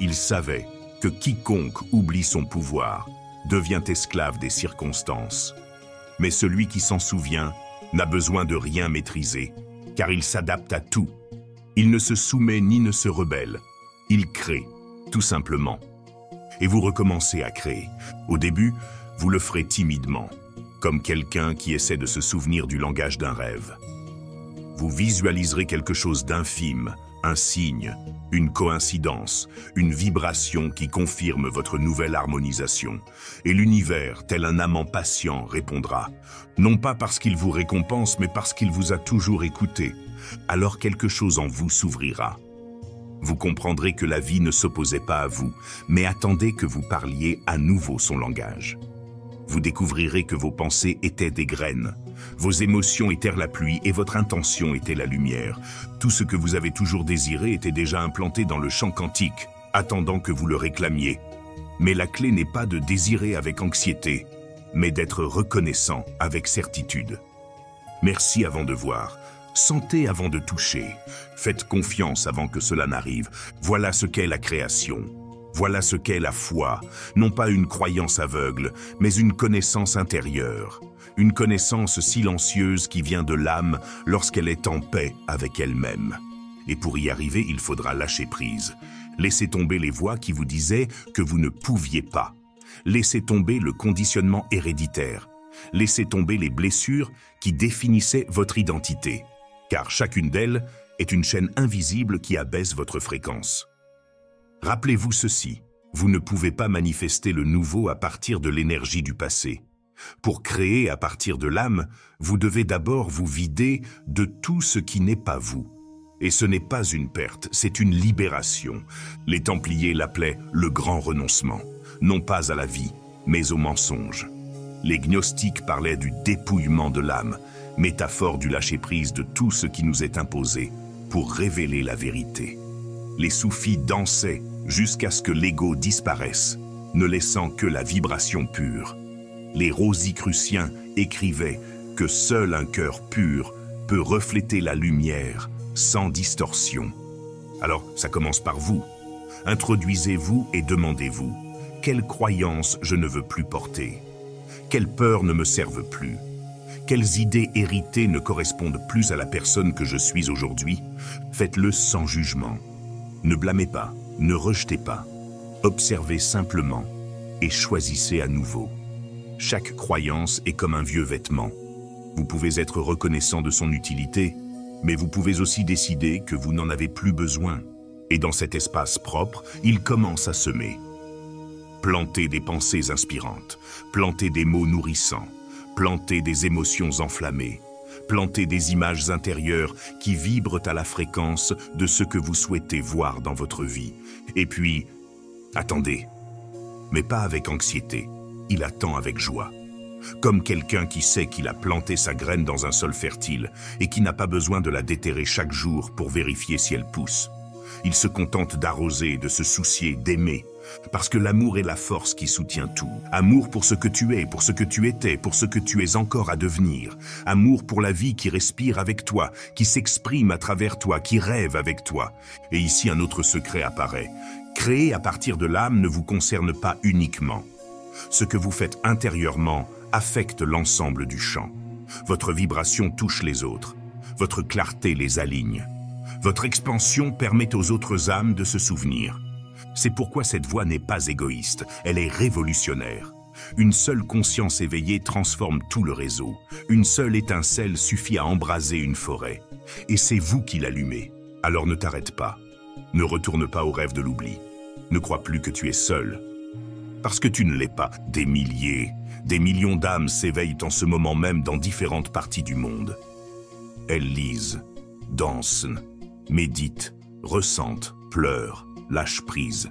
Ils savaient que quiconque oublie son pouvoir devient esclave des circonstances. Mais celui qui s'en souvient n'a besoin de rien maîtriser, car il s'adapte à tout. Il ne se soumet ni ne se rebelle. Il crée, tout simplement. Et vous recommencez à créer. Au début, vous le ferez timidement, comme quelqu'un qui essaie de se souvenir du langage d'un rêve. Vous visualiserez quelque chose d'infime, un signe, une coïncidence, une vibration qui confirme votre nouvelle harmonisation. Et l'univers, tel un amant patient, répondra, non pas parce qu'il vous récompense, mais parce qu'il vous a toujours écouté. Alors quelque chose en vous s'ouvrira. Vous comprendrez que la vie ne s'opposait pas à vous, mais attendait que vous parliez à nouveau son langage. Vous découvrirez que vos pensées étaient des graines, vos émotions étaient la pluie et votre intention était la lumière. Tout ce que vous avez toujours désiré était déjà implanté dans le champ quantique, attendant que vous le réclamiez. Mais la clé n'est pas de désirer avec anxiété, mais d'être reconnaissant avec certitude. Merci avant de voir, sentez avant de toucher, faites confiance avant que cela n'arrive. Voilà ce qu'est la création. Voilà ce qu'est la foi, non pas une croyance aveugle, mais une connaissance intérieure, une connaissance silencieuse qui vient de l'âme lorsqu'elle est en paix avec elle-même. Et pour y arriver, il faudra lâcher prise. Laissez tomber les voix qui vous disaient que vous ne pouviez pas. Laissez tomber le conditionnement héréditaire. Laissez tomber les blessures qui définissaient votre identité, car chacune d'elles est une chaîne invisible qui abaisse votre fréquence. Rappelez-vous ceci, vous ne pouvez pas manifester le nouveau à partir de l'énergie du passé. Pour créer à partir de l'âme, vous devez d'abord vous vider de tout ce qui n'est pas vous. Et ce n'est pas une perte, c'est une libération. Les Templiers l'appelaient le grand renoncement, non pas à la vie, mais au mensonge. Les gnostiques parlaient du dépouillement de l'âme, métaphore du lâcher-prise de tout ce qui nous est imposé, pour révéler la vérité. Les soufis dansaient jusqu'à ce que l'ego disparaisse, ne laissant que la vibration pure. Les rosicruciens écrivaient que seul un cœur pur peut refléter la lumière sans distorsion. Alors, ça commence par vous. Introduisez-vous et demandez-vous, quelle croyance je ne veux plus porter? Quelles peurs ne me servent plus? Quelles idées héritées ne correspondent plus à la personne que je suis aujourd'hui? Faites-le sans jugement. Ne blâmez pas, ne rejetez pas. Observez simplement et choisissez à nouveau. Chaque croyance est comme un vieux vêtement. Vous pouvez être reconnaissant de son utilité, mais vous pouvez aussi décider que vous n'en avez plus besoin. Et dans cet espace propre, il commence à semer. Plantez des pensées inspirantes, plantez des mots nourrissants, plantez des émotions enflammées, plantez des images intérieures qui vibrent à la fréquence de ce que vous souhaitez voir dans votre vie. Et puis, attendez, mais pas avec anxiété, il attend avec joie. Comme quelqu'un qui sait qu'il a planté sa graine dans un sol fertile et qui n'a pas besoin de la déterrer chaque jour pour vérifier si elle pousse. Il se contente d'arroser, de se soucier, d'aimer, parce que l'amour est la force qui soutient tout. Amour pour ce que tu es, pour ce que tu étais, pour ce que tu es encore à devenir. Amour pour la vie qui respire avec toi, qui s'exprime à travers toi, qui rêve avec toi. Et ici, un autre secret apparaît. Créer à partir de l'âme ne vous concerne pas uniquement. Ce que vous faites intérieurement affecte l'ensemble du champ. Votre vibration touche les autres. Votre clarté les aligne. Votre expansion permet aux autres âmes de se souvenir. C'est pourquoi cette voie n'est pas égoïste, elle est révolutionnaire. Une seule conscience éveillée transforme tout le réseau. Une seule étincelle suffit à embraser une forêt. Et c'est vous qui l'allumez. Alors ne t'arrête pas. Ne retourne pas au rêve de l'oubli. Ne crois plus que tu es seul. Parce que tu ne l'es pas. Des milliers, des millions d'âmes s'éveillent en ce moment même dans différentes parties du monde. Elles lisent, dansent, méditent, ressentent, pleurent, lâchent prise.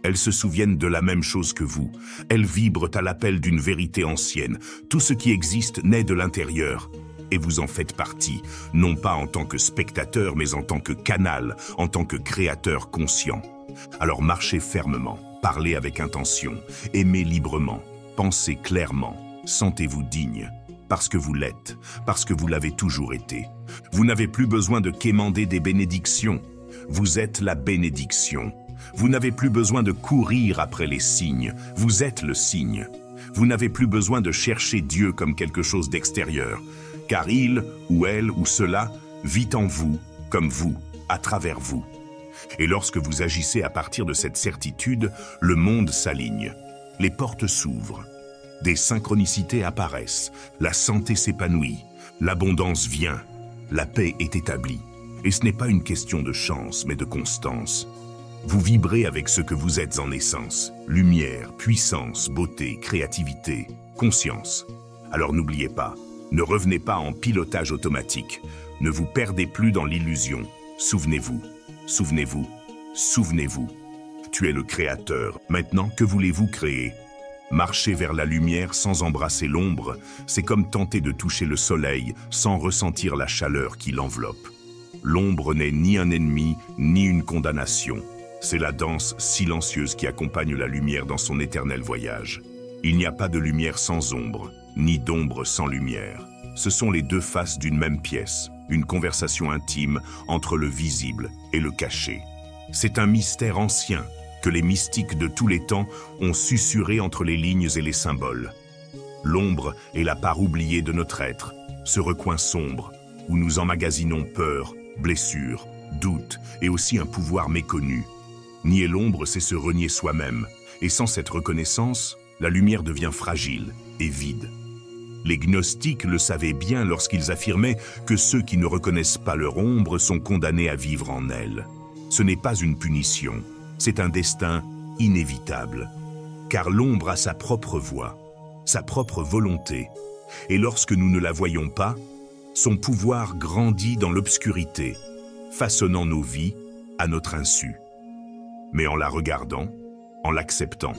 Elles se souviennent de la même chose que vous. Elles vibrent à l'appel d'une vérité ancienne. Tout ce qui existe naît de l'intérieur. Et vous en faites partie, non pas en tant que spectateur, mais en tant que canal, en tant que créateur conscient. Alors marchez fermement, parlez avec intention, aimez librement, pensez clairement, sentez-vous digne. Parce que vous l'êtes, parce que vous l'avez toujours été. Vous n'avez plus besoin de quémander des bénédictions. Vous êtes la bénédiction. Vous n'avez plus besoin de courir après les signes. Vous êtes le signe. Vous n'avez plus besoin de chercher Dieu comme quelque chose d'extérieur, car il, ou elle, ou cela, vit en vous, comme vous, à travers vous. Et lorsque vous agissez à partir de cette certitude, le monde s'aligne. Les portes s'ouvrent. Des synchronicités apparaissent, la santé s'épanouit, l'abondance vient, la paix est établie. Et ce n'est pas une question de chance, mais de constance. Vous vibrez avec ce que vous êtes en essence. Lumière, puissance, beauté, créativité, conscience. Alors n'oubliez pas, ne revenez pas en pilotage automatique. Ne vous perdez plus dans l'illusion. Souvenez-vous, souvenez-vous, souvenez-vous. Tu es le créateur. Maintenant, que voulez-vous créer ? Marcher vers la lumière sans embrasser l'ombre, c'est comme tenter de toucher le soleil sans ressentir la chaleur qui l'enveloppe. L'ombre n'est ni un ennemi, ni une condamnation. C'est la danse silencieuse qui accompagne la lumière dans son éternel voyage. Il n'y a pas de lumière sans ombre, ni d'ombre sans lumière. Ce sont les deux faces d'une même pièce, une conversation intime entre le visible et le caché. C'est un mystère ancien que les mystiques de tous les temps ont susurré entre les lignes et les symboles. L'ombre est la part oubliée de notre être, ce recoin sombre où nous emmagasinons peur, blessures, doutes et aussi un pouvoir méconnu. Nier l'ombre, c'est se renier soi-même, et sans cette reconnaissance, la lumière devient fragile et vide. Les gnostiques le savaient bien lorsqu'ils affirmaient que ceux qui ne reconnaissent pas leur ombre sont condamnés à vivre en elle. Ce n'est pas une punition, c'est un destin inévitable. Car l'ombre a sa propre voix, sa propre volonté, et lorsque nous ne la voyons pas, son pouvoir grandit dans l'obscurité, façonnant nos vies à notre insu. Mais en la regardant, en l'acceptant,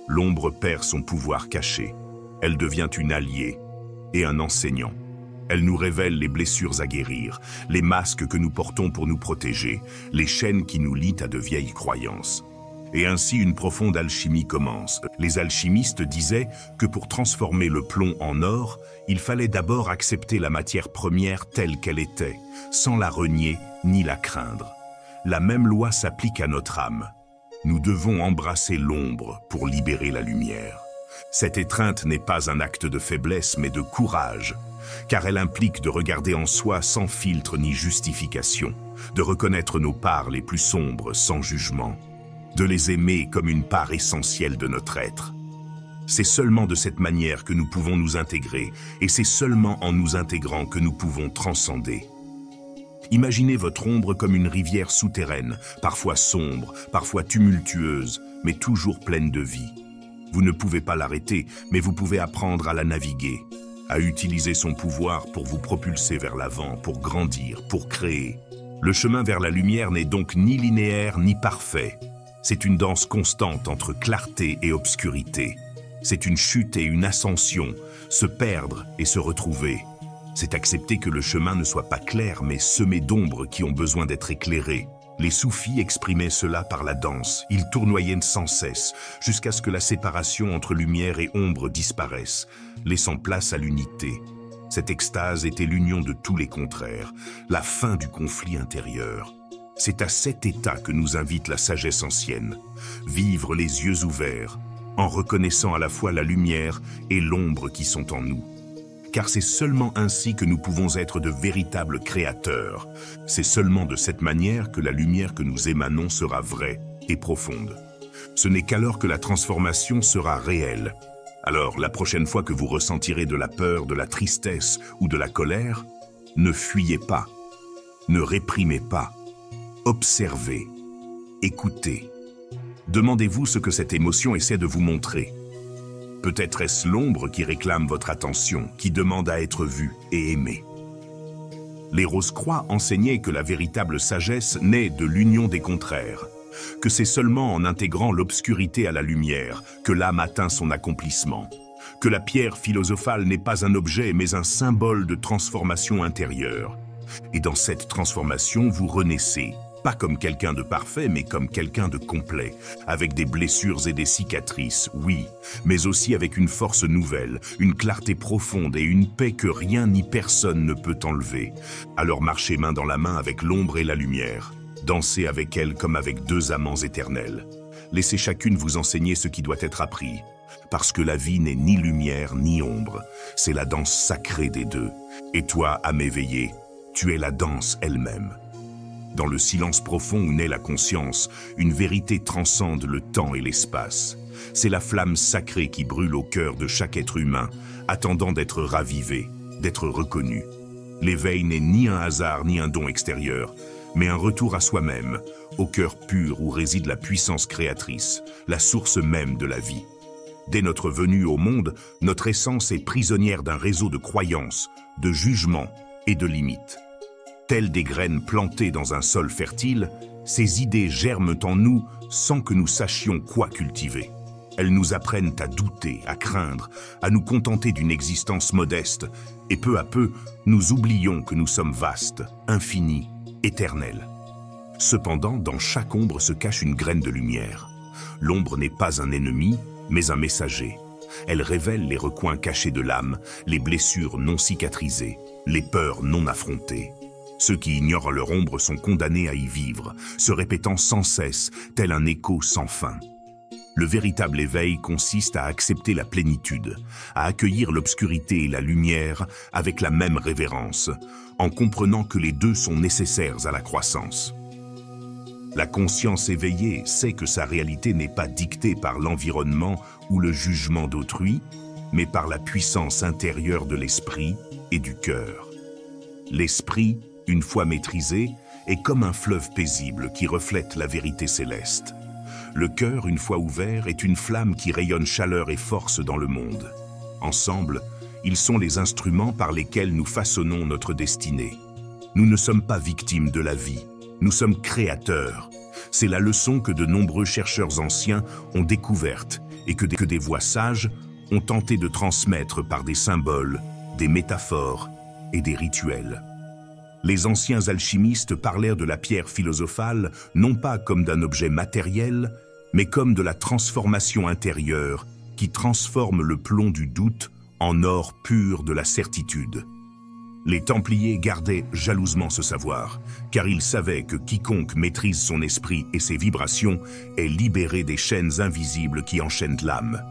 l'ombre perd son pouvoir caché. Elle devient une alliée et un enseignant. Elle nous révèle les blessures à guérir, les masques que nous portons pour nous protéger, les chaînes qui nous lient à de vieilles croyances. Et ainsi une profonde alchimie commence. Les alchimistes disaient que pour transformer le plomb en or, il fallait d'abord accepter la matière première telle qu'elle était, sans la renier ni la craindre. La même loi s'applique à notre âme. Nous devons embrasser l'ombre pour libérer la lumière. Cette étreinte n'est pas un acte de faiblesse mais de courage, car elle implique de regarder en soi sans filtre ni justification, de reconnaître nos parts les plus sombres sans jugement, de les aimer comme une part essentielle de notre être. C'est seulement de cette manière que nous pouvons nous intégrer, et c'est seulement en nous intégrant que nous pouvons transcender. Imaginez votre ombre comme une rivière souterraine, parfois sombre, parfois tumultueuse, mais toujours pleine de vie. Vous ne pouvez pas l'arrêter, mais vous pouvez apprendre à la naviguer, à utiliser son pouvoir pour vous propulser vers l'avant, pour grandir, pour créer. Le chemin vers la lumière n'est donc ni linéaire ni parfait. C'est une danse constante entre clarté et obscurité. C'est une chute et une ascension, se perdre et se retrouver. C'est accepter que le chemin ne soit pas clair, mais semé d'ombres qui ont besoin d'être éclairées. Les soufis exprimaient cela par la danse. Ils tournoyaient sans cesse, jusqu'à ce que la séparation entre lumière et ombre disparaisse, laissant place à l'unité. Cette extase était l'union de tous les contraires, la fin du conflit intérieur. C'est à cet état que nous invite la sagesse ancienne. Vivre les yeux ouverts, en reconnaissant à la fois la lumière et l'ombre qui sont en nous. Car c'est seulement ainsi que nous pouvons être de véritables créateurs. C'est seulement de cette manière que la lumière que nous émanons sera vraie et profonde. Ce n'est qu'alors que la transformation sera réelle. Alors, la prochaine fois que vous ressentirez de la peur, de la tristesse ou de la colère, ne fuyez pas, ne réprimez pas, observez, écoutez. Demandez-vous ce que cette émotion essaie de vous montrer. Peut-être est-ce l'ombre qui réclame votre attention, qui demande à être vue et aimée. Les Rose-Croix enseignaient que la véritable sagesse naît de l'union des contraires, que c'est seulement en intégrant l'obscurité à la lumière que l'âme atteint son accomplissement, que la pierre philosophale n'est pas un objet mais un symbole de transformation intérieure. Et dans cette transformation, vous renaissez, pas comme quelqu'un de parfait, mais comme quelqu'un de complet, avec des blessures et des cicatrices, oui, mais aussi avec une force nouvelle, une clarté profonde et une paix que rien ni personne ne peut enlever. Alors marchez main dans la main avec l'ombre et la lumière, dansez avec elle comme avec deux amants éternels. Laissez chacune vous enseigner ce qui doit être appris, parce que la vie n'est ni lumière ni ombre, c'est la danse sacrée des deux. Et toi, âme éveillée, tu es la danse elle-même. Dans le silence profond où naît la conscience, une vérité transcende le temps et l'espace. C'est la flamme sacrée qui brûle au cœur de chaque être humain, attendant d'être ravivé, d'être reconnu. L'éveil n'est ni un hasard ni un don extérieur, mais un retour à soi-même, au cœur pur où réside la puissance créatrice, la source même de la vie. Dès notre venue au monde, notre essence est prisonnière d'un réseau de croyances, de jugements et de limites. Telles des graines plantées dans un sol fertile, ces idées germent en nous sans que nous sachions quoi cultiver. Elles nous apprennent à douter, à craindre, à nous contenter d'une existence modeste, et peu à peu, nous oublions que nous sommes vastes, infinis, éternels. Cependant, dans chaque ombre se cache une graine de lumière. L'ombre n'est pas un ennemi, mais un messager. Elle révèle les recoins cachés de l'âme, les blessures non cicatrisées, les peurs non affrontées. Ceux qui ignorent leur ombre sont condamnés à y vivre, se répétant sans cesse, tel un écho sans fin. Le véritable éveil consiste à accepter la plénitude, à accueillir l'obscurité et la lumière avec la même révérence, en comprenant que les deux sont nécessaires à la croissance. La conscience éveillée sait que sa réalité n'est pas dictée par l'environnement ou le jugement d'autrui, mais par la puissance intérieure de l'esprit et du cœur. L'esprit, une fois maîtrisé, est comme un fleuve paisible qui reflète la vérité céleste. Le cœur, une fois ouvert, est une flamme qui rayonne chaleur et force dans le monde. Ensemble, ils sont les instruments par lesquels nous façonnons notre destinée. Nous ne sommes pas victimes de la vie, Nous sommes créateurs. C'est la leçon que de nombreux chercheurs anciens ont découverte et que des voix sages ont tenté de transmettre par des symboles, des métaphores et des rituels. Les anciens alchimistes parlèrent de la pierre philosophale non pas comme d'un objet matériel, mais comme de la transformation intérieure qui transforme le plomb du doute en or pur de la certitude. Les Templiers gardaient jalousement ce savoir, car ils savaient que quiconque maîtrise son esprit et ses vibrations est libéré des chaînes invisibles qui enchaînent l'âme.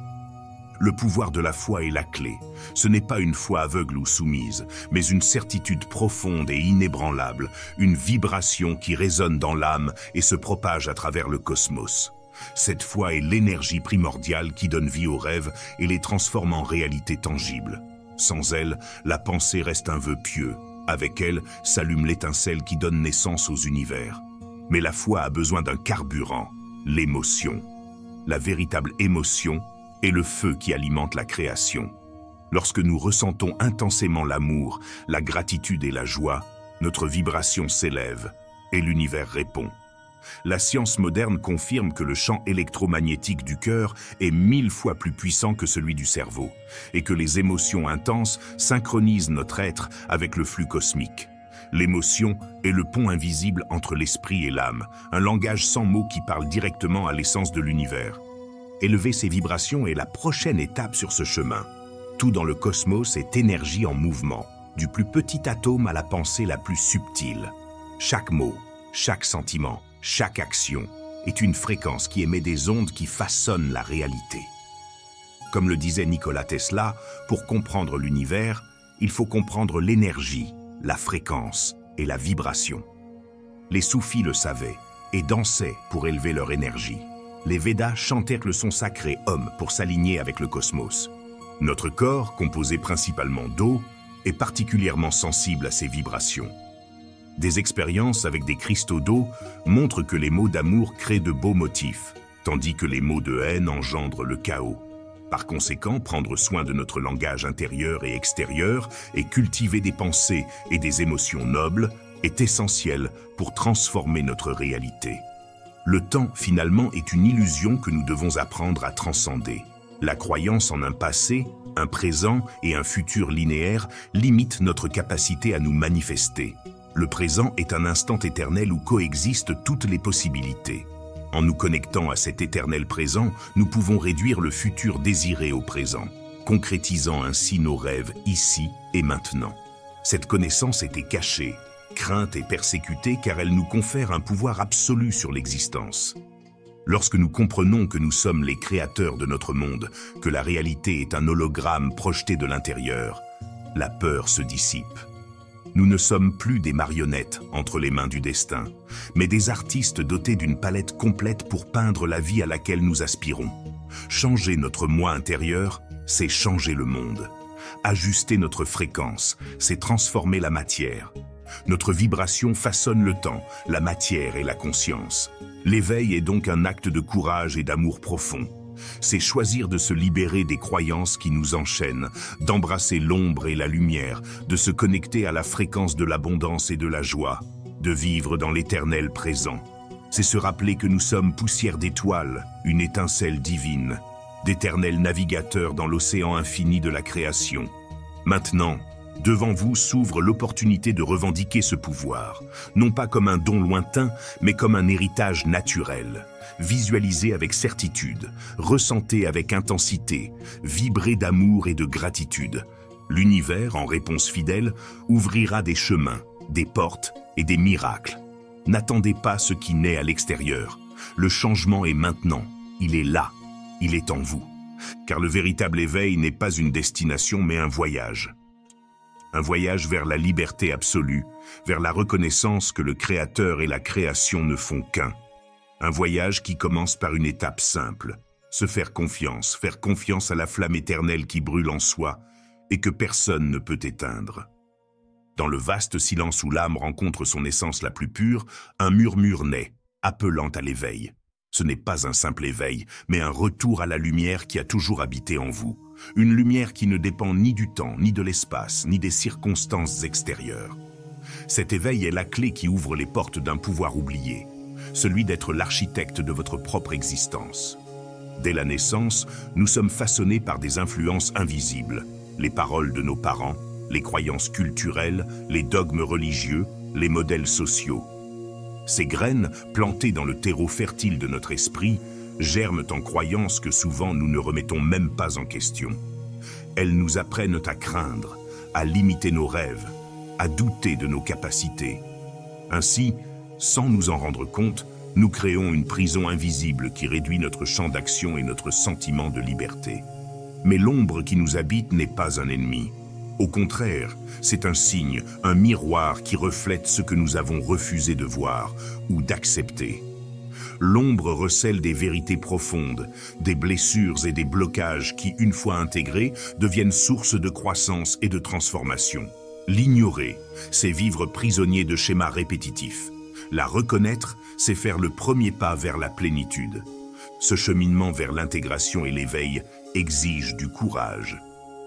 Le pouvoir de la foi est la clé. Ce n'est pas une foi aveugle ou soumise, mais une certitude profonde et inébranlable, une vibration qui résonne dans l'âme et se propage à travers le cosmos. Cette foi est l'énergie primordiale qui donne vie aux rêves et les transforme en réalité tangible. Sans elle, la pensée reste un vœu pieux. Avec elle, s'allume l'étincelle qui donne naissance aux univers. Mais la foi a besoin d'un carburant, l'émotion. La véritable émotion est le feu qui alimente la création. Lorsque nous ressentons intensément l'amour, la gratitude et la joie, notre vibration s'élève et l'univers répond. La science moderne confirme que le champ électromagnétique du cœur est 1000 fois plus puissant que celui du cerveau et que les émotions intenses synchronisent notre être avec le flux cosmique. L'émotion est le pont invisible entre l'esprit et l'âme, un langage sans mots qui parle directement à l'essence de l'univers. Élever ces vibrations est la prochaine étape sur ce chemin. Tout dans le cosmos est énergie en mouvement, du plus petit atome à la pensée la plus subtile. Chaque mot, chaque sentiment, chaque action est une fréquence qui émet des ondes qui façonnent la réalité. Comme le disait Nikola Tesla, pour comprendre l'univers, il faut comprendre l'énergie, la fréquence et la vibration. Les soufis le savaient et dansaient pour élever leur énergie. Les Védas chantèrent le son sacré Om pour s'aligner avec le cosmos. Notre corps, composé principalement d'eau, est particulièrement sensible à ces vibrations. Des expériences avec des cristaux d'eau montrent que les mots d'amour créent de beaux motifs, tandis que les mots de haine engendrent le chaos. Par conséquent, prendre soin de notre langage intérieur et extérieur et cultiver des pensées et des émotions nobles est essentiel pour transformer notre réalité. Le temps, finalement, est une illusion que nous devons apprendre à transcender. La croyance en un passé, un présent et un futur linéaire limite notre capacité à nous manifester. Le présent est un instant éternel où coexistent toutes les possibilités. En nous connectant à cet éternel présent, nous pouvons réduire le futur désiré au présent, concrétisant ainsi nos rêves ici et maintenant. Cette connaissance était cachée, crainte et persécutée car elle nous confère un pouvoir absolu sur l'existence. Lorsque nous comprenons que nous sommes les créateurs de notre monde, que la réalité est un hologramme projeté de l'intérieur, la peur se dissipe. Nous ne sommes plus des marionnettes entre les mains du destin, mais des artistes dotés d'une palette complète pour peindre la vie à laquelle nous aspirons. Changer notre moi intérieur, c'est changer le monde. Ajuster notre fréquence, c'est transformer la matière. Notre vibration façonne le temps, la matière et la conscience. L'éveil est donc un acte de courage et d'amour profond. C'est choisir de se libérer des croyances qui nous enchaînent, d'embrasser l'ombre et la lumière, de se connecter à la fréquence de l'abondance et de la joie, de vivre dans l'éternel présent. C'est se rappeler que nous sommes poussière d'étoiles, une étincelle divine, d'éternels navigateurs dans l'océan infini de la création. Maintenant, devant vous s'ouvre l'opportunité de revendiquer ce pouvoir, non pas comme un don lointain, mais comme un héritage naturel. Visualisez avec certitude, ressentez avec intensité, vibrez d'amour et de gratitude. L'univers, en réponse fidèle, ouvrira des chemins, des portes et des miracles. N'attendez pas ce qui naît à l'extérieur. Le changement est maintenant, il est là, il est en vous. Car le véritable éveil n'est pas une destination mais un voyage. Un voyage vers la liberté absolue, vers la reconnaissance que le Créateur et la création ne font qu'un. Un voyage qui commence par une étape simple, se faire confiance à la flamme éternelle qui brûle en soi et que personne ne peut éteindre. Dans le vaste silence où l'âme rencontre son essence la plus pure, un murmure naît, appelant à l'éveil. Ce n'est pas un simple éveil, mais un retour à la lumière qui a toujours habité en vous. Une lumière qui ne dépend ni du temps, ni de l'espace, ni des circonstances extérieures. Cet éveil est la clé qui ouvre les portes d'un pouvoir oublié, celui d'être l'architecte de votre propre existence. Dès la naissance, nous sommes façonnés par des influences invisibles, les paroles de nos parents, les croyances culturelles, les dogmes religieux, les modèles sociaux. Ces graines, plantées dans le terreau fertile de notre esprit, germent en croyances que souvent nous ne remettons même pas en question. Elles nous apprennent à craindre, à limiter nos rêves, à douter de nos capacités. Ainsi, sans nous en rendre compte, nous créons une prison invisible qui réduit notre champ d'action et notre sentiment de liberté. Mais l'ombre qui nous habite n'est pas un ennemi. Au contraire, c'est un signe, un miroir qui reflète ce que nous avons refusé de voir ou d'accepter. L'ombre recèle des vérités profondes, des blessures et des blocages qui, une fois intégrés, deviennent source de croissance et de transformation. L'ignorer, c'est vivre prisonnier de schémas répétitifs. La reconnaître, c'est faire le premier pas vers la plénitude. Ce cheminement vers l'intégration et l'éveil exige du courage.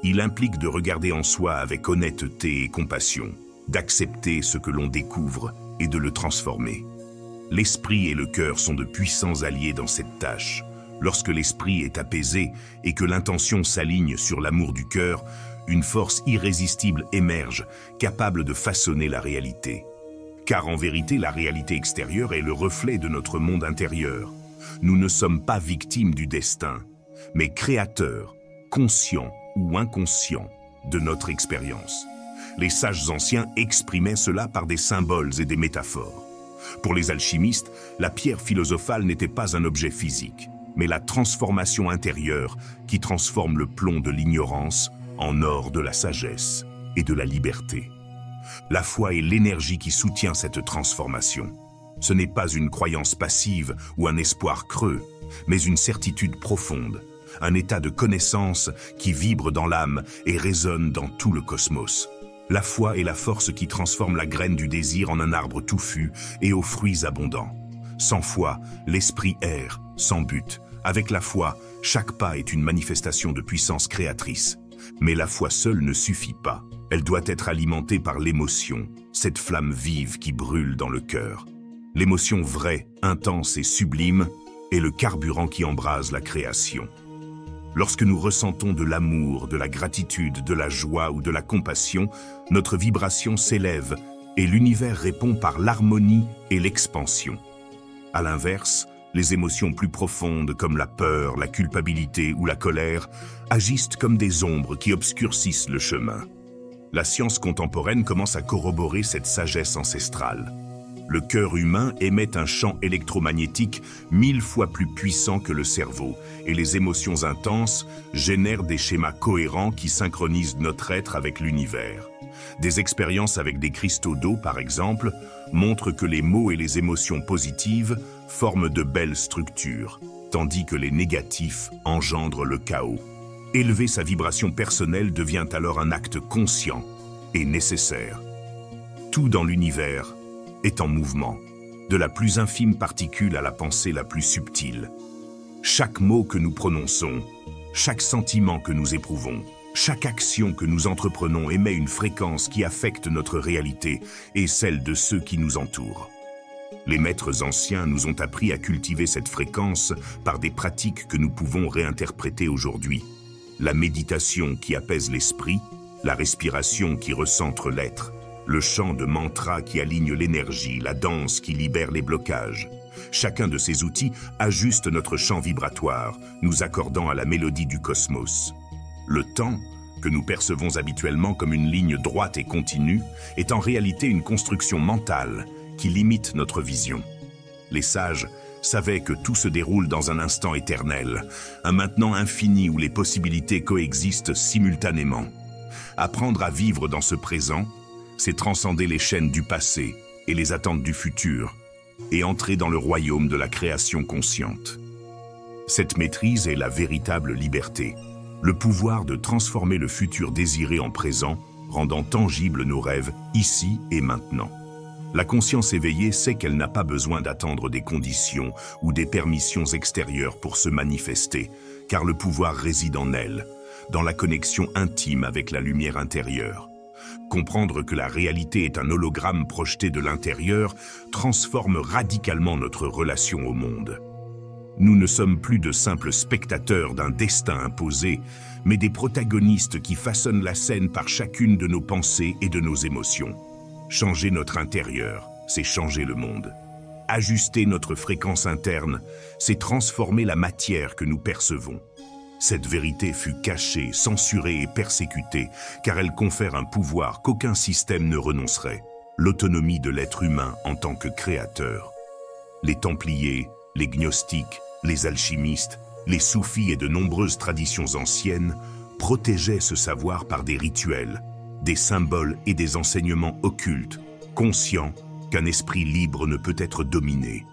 Il implique de regarder en soi avec honnêteté et compassion, d'accepter ce que l'on découvre et de le transformer. L'esprit et le cœur sont de puissants alliés dans cette tâche. Lorsque l'esprit est apaisé et que l'intention s'aligne sur l'amour du cœur, une force irrésistible émerge, capable de façonner la réalité. Car en vérité, la réalité extérieure est le reflet de notre monde intérieur. Nous ne sommes pas victimes du destin, mais créateurs, conscients ou inconscients de notre expérience. Les sages anciens exprimaient cela par des symboles et des métaphores. Pour les alchimistes, la pierre philosophale n'était pas un objet physique, mais la transformation intérieure qui transforme le plomb de l'ignorance en or de la sagesse et de la liberté. La foi est l'énergie qui soutient cette transformation. Ce n'est pas une croyance passive ou un espoir creux, mais une certitude profonde, un état de connaissance qui vibre dans l'âme et résonne dans tout le cosmos. La foi est la force qui transforme la graine du désir en un arbre touffu et aux fruits abondants. Sans foi, l'esprit erre, sans but. Avec la foi, chaque pas est une manifestation de puissance créatrice. Mais la foi seule ne suffit pas. Elle doit être alimentée par l'émotion, cette flamme vive qui brûle dans le cœur. L'émotion vraie, intense et sublime est le carburant qui embrase la création. Lorsque nous ressentons de l'amour, de la gratitude, de la joie ou de la compassion, notre vibration s'élève et l'univers répond par l'harmonie et l'expansion. À l'inverse, les émotions plus profondes comme la peur, la culpabilité ou la colère agissent comme des ombres qui obscurcissent le chemin. La science contemporaine commence à corroborer cette sagesse ancestrale. Le cœur humain émet un champ électromagnétique 1000 fois plus puissant que le cerveau, et les émotions intenses génèrent des schémas cohérents qui synchronisent notre être avec l'univers. Des expériences avec des cristaux d'eau, par exemple, montrent que les mots et les émotions positives forment de belles structures, tandis que les négatifs engendrent le chaos. Élever sa vibration personnelle devient alors un acte conscient et nécessaire. Tout dans l'univers est en mouvement, de la plus infime particule à la pensée la plus subtile. Chaque mot que nous prononçons, chaque sentiment que nous éprouvons, chaque action que nous entreprenons émet une fréquence qui affecte notre réalité et celle de ceux qui nous entourent. Les maîtres anciens nous ont appris à cultiver cette fréquence par des pratiques que nous pouvons réinterpréter aujourd'hui. La méditation qui apaise l'esprit, la respiration qui recentre l'être, le chant de mantras qui aligne l'énergie, la danse qui libère les blocages. Chacun de ces outils ajuste notre champ vibratoire, nous accordant à la mélodie du cosmos. Le temps, que nous percevons habituellement comme une ligne droite et continue, est en réalité une construction mentale qui limite notre vision. Les sages savaient que tout se déroule dans un instant éternel, un maintenant infini où les possibilités coexistent simultanément. Apprendre à vivre dans ce présent, c'est transcender les chaînes du passé et les attentes du futur, et entrer dans le royaume de la création consciente. Cette maîtrise est la véritable liberté, le pouvoir de transformer le futur désiré en présent, rendant tangibles nos rêves ici et maintenant. La conscience éveillée sait qu'elle n'a pas besoin d'attendre des conditions ou des permissions extérieures pour se manifester, car le pouvoir réside en elle, dans la connexion intime avec la lumière intérieure. Comprendre que la réalité est un hologramme projeté de l'intérieur transforme radicalement notre relation au monde. Nous ne sommes plus de simples spectateurs d'un destin imposé, mais des protagonistes qui façonnent la scène par chacune de nos pensées et de nos émotions. Changer notre intérieur, c'est changer le monde. Ajuster notre fréquence interne, c'est transformer la matière que nous percevons. Cette vérité fut cachée, censurée et persécutée, car elle confère un pouvoir qu'aucun système ne renoncerait, l'autonomie de l'être humain en tant que créateur. Les Templiers, les Gnostiques, les alchimistes, les soufis et de nombreuses traditions anciennes protégeaient ce savoir par des rituels, des symboles et des enseignements occultes, conscients qu'un esprit libre ne peut être dominé.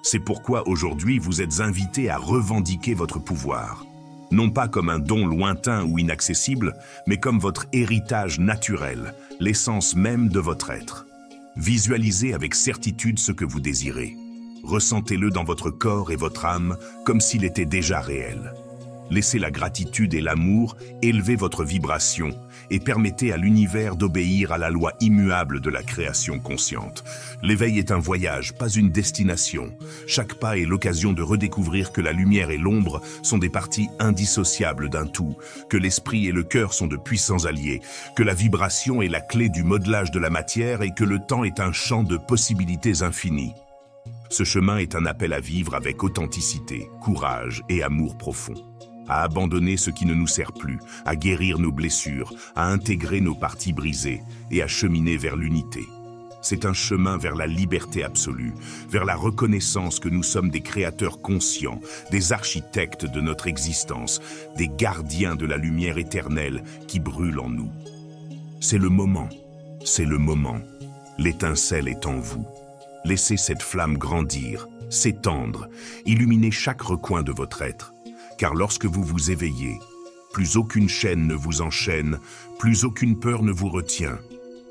C'est pourquoi aujourd'hui vous êtes invités à revendiquer votre pouvoir, non pas comme un don lointain ou inaccessible, mais comme votre héritage naturel, l'essence même de votre être. Visualisez avec certitude ce que vous désirez. Ressentez-le dans votre corps et votre âme comme s'il était déjà réel. Laissez la gratitude et l'amour élever votre vibration et permettez à l'univers d'obéir à la loi immuable de la création consciente. L'éveil est un voyage, pas une destination. Chaque pas est l'occasion de redécouvrir que la lumière et l'ombre sont des parties indissociables d'un tout, que l'esprit et le cœur sont de puissants alliés, que la vibration est la clé du modelage de la matière et que le temps est un champ de possibilités infinies. Ce chemin est un appel à vivre avec authenticité, courage et amour profond. À abandonner ce qui ne nous sert plus, à guérir nos blessures, à intégrer nos parties brisées et à cheminer vers l'unité. C'est un chemin vers la liberté absolue, vers la reconnaissance que nous sommes des créateurs conscients, des architectes de notre existence, des gardiens de la lumière éternelle qui brûle en nous. C'est le moment, l'étincelle est en vous. Laissez cette flamme grandir, s'étendre, illuminer chaque recoin de votre être. Car lorsque vous vous éveillez, plus aucune chaîne ne vous enchaîne, plus aucune peur ne vous retient.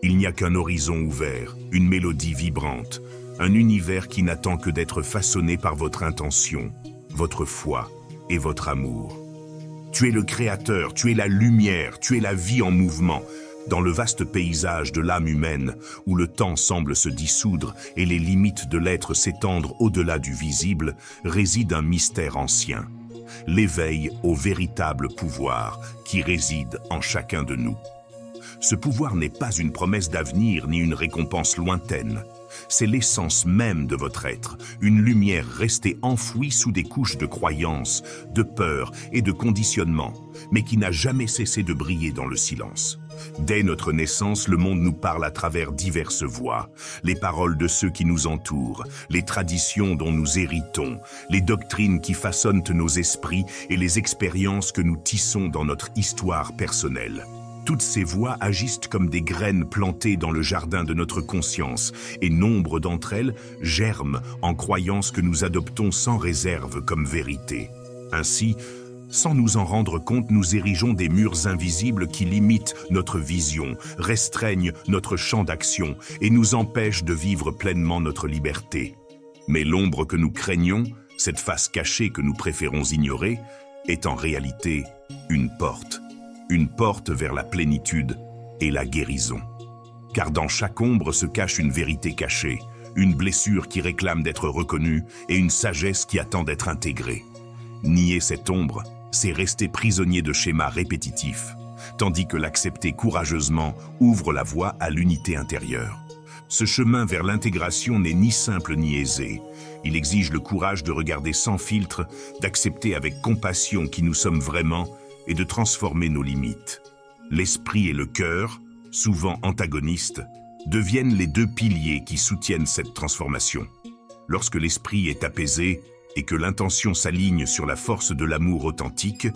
Il n'y a qu'un horizon ouvert, une mélodie vibrante, un univers qui n'attend que d'être façonné par votre intention, votre foi et votre amour. Tu es le créateur, tu es la lumière, tu es la vie en mouvement. Dans le vaste paysage de l'âme humaine, où le temps semble se dissoudre et les limites de l'être s'étendre au-delà du visible, réside un mystère ancien. L'éveil au véritable pouvoir qui réside en chacun de nous. Ce pouvoir n'est pas une promesse d'avenir ni une récompense lointaine. C'est l'essence même de votre être, une lumière restée enfouie sous des couches de croyances, de peur et de conditionnement, mais qui n'a jamais cessé de briller dans le silence. Dès notre naissance, le monde nous parle à travers diverses voix, les paroles de ceux qui nous entourent, les traditions dont nous héritons, les doctrines qui façonnent nos esprits et les expériences que nous tissons dans notre histoire personnelle. Toutes ces voix agissent comme des graines plantées dans le jardin de notre conscience, et nombre d'entre elles germent en croyances que nous adoptons sans réserve comme vérité. Ainsi, sans nous en rendre compte, nous érigeons des murs invisibles qui limitent notre vision, restreignent notre champ d'action et nous empêchent de vivre pleinement notre liberté. Mais l'ombre que nous craignons, cette face cachée que nous préférons ignorer, est en réalité une porte vers la plénitude et la guérison. Car dans chaque ombre se cache une vérité cachée, une blessure qui réclame d'être reconnue et une sagesse qui attend d'être intégrée. Nier cette ombre, c'est rester prisonnier de schémas répétitifs, tandis que l'accepter courageusement ouvre la voie à l'unité intérieure. Ce chemin vers l'intégration n'est ni simple ni aisé. Il exige le courage de regarder sans filtre, d'accepter avec compassion qui nous sommes vraiment et de transformer nos limites. L'esprit et le cœur, souvent antagonistes, deviennent les deux piliers qui soutiennent cette transformation. Lorsque l'esprit est apaisé et que l'intention s'aligne sur la force de l'amour authentique,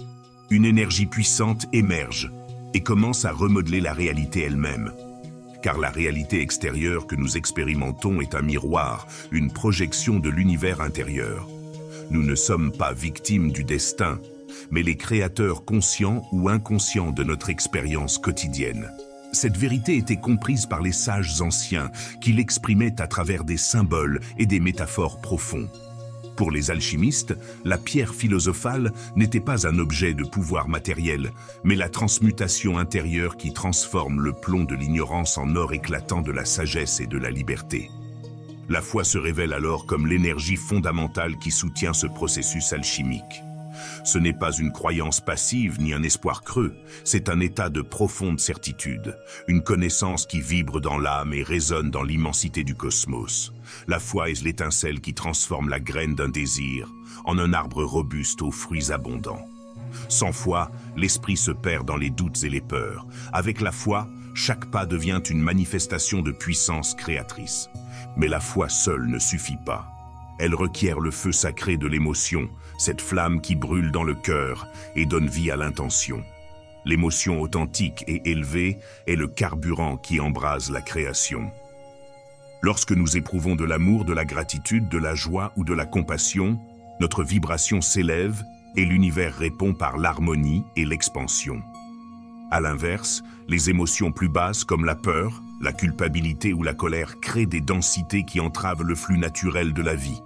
une énergie puissante émerge et commence à remodeler la réalité elle-même. Car la réalité extérieure que nous expérimentons est un miroir, une projection de l'univers intérieur. Nous ne sommes pas victimes du destin, mais les créateurs conscients ou inconscients de notre expérience quotidienne. Cette vérité était comprise par les sages anciens qui l'exprimaient à travers des symboles et des métaphores profonds. Pour les alchimistes, la pierre philosophale n'était pas un objet de pouvoir matériel, mais la transmutation intérieure qui transforme le plomb de l'ignorance en or éclatant de la sagesse et de la liberté. La foi se révèle alors comme l'énergie fondamentale qui soutient ce processus alchimique. Ce n'est pas une croyance passive ni un espoir creux, c'est un état de profonde certitude, une connaissance qui vibre dans l'âme et résonne dans l'immensité du cosmos. La foi est l'étincelle qui transforme la graine d'un désir en un arbre robuste aux fruits abondants. Sans foi, l'esprit se perd dans les doutes et les peurs. Avec la foi, chaque pas devient une manifestation de puissance créatrice. Mais la foi seule ne suffit pas. Elle requiert le feu sacré de l'émotion, cette flamme qui brûle dans le cœur et donne vie à l'intention. L'émotion authentique et élevée est le carburant qui embrase la création. Lorsque nous éprouvons de l'amour, de la gratitude, de la joie ou de la compassion, notre vibration s'élève et l'univers répond par l'harmonie et l'expansion. À l'inverse, les émotions plus basses comme la peur, la culpabilité ou la colère créent des densités qui entravent le flux naturel de la vie.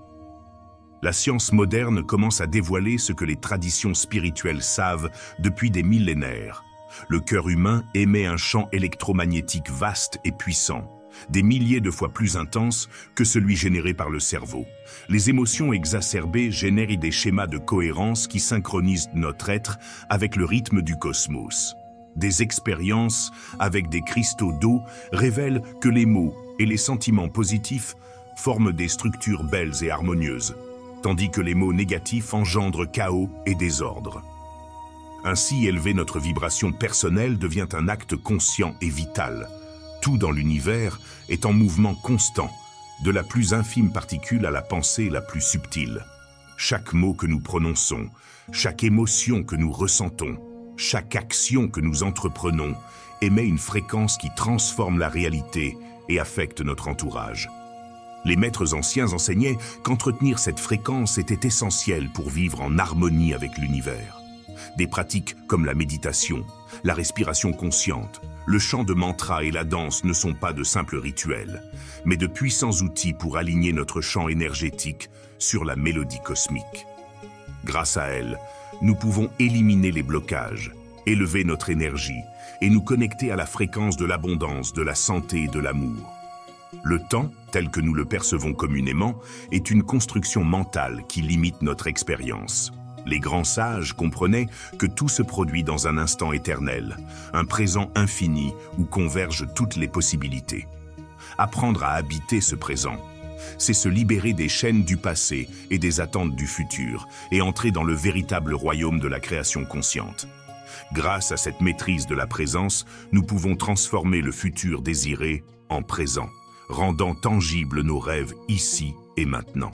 La science moderne commence à dévoiler ce que les traditions spirituelles savent depuis des millénaires. Le cœur humain émet un champ électromagnétique vaste et puissant, des milliers de fois plus intense que celui généré par le cerveau. Les émotions exacerbées génèrent des schémas de cohérence qui synchronisent notre être avec le rythme du cosmos. Des expériences avec des cristaux d'eau révèlent que les mots et les sentiments positifs forment des structures belles et harmonieuses, tandis que les mots négatifs engendrent chaos et désordre. Ainsi, élever notre vibration personnelle devient un acte conscient et vital. Tout dans l'univers est en mouvement constant, de la plus infime particule à la pensée la plus subtile. Chaque mot que nous prononçons, chaque émotion que nous ressentons, chaque action que nous entreprenons émet une fréquence qui transforme la réalité et affecte notre entourage. Les maîtres anciens enseignaient qu'entretenir cette fréquence était essentiel pour vivre en harmonie avec l'univers. Des pratiques comme la méditation, la respiration consciente, le chant de mantras et la danse ne sont pas de simples rituels, mais de puissants outils pour aligner notre champ énergétique sur la mélodie cosmique. Grâce à elles, nous pouvons éliminer les blocages, élever notre énergie et nous connecter à la fréquence de l'abondance, de la santé et de l'amour. Le temps, tel que nous le percevons communément, est une construction mentale qui limite notre expérience. Les grands sages comprenaient que tout se produit dans un instant éternel, un présent infini où convergent toutes les possibilités. Apprendre à habiter ce présent, c'est se libérer des chaînes du passé et des attentes du futur et entrer dans le véritable royaume de la création consciente. Grâce à cette maîtrise de la présence, nous pouvons transformer le futur désiré en présent, rendant tangibles nos rêves ici et maintenant.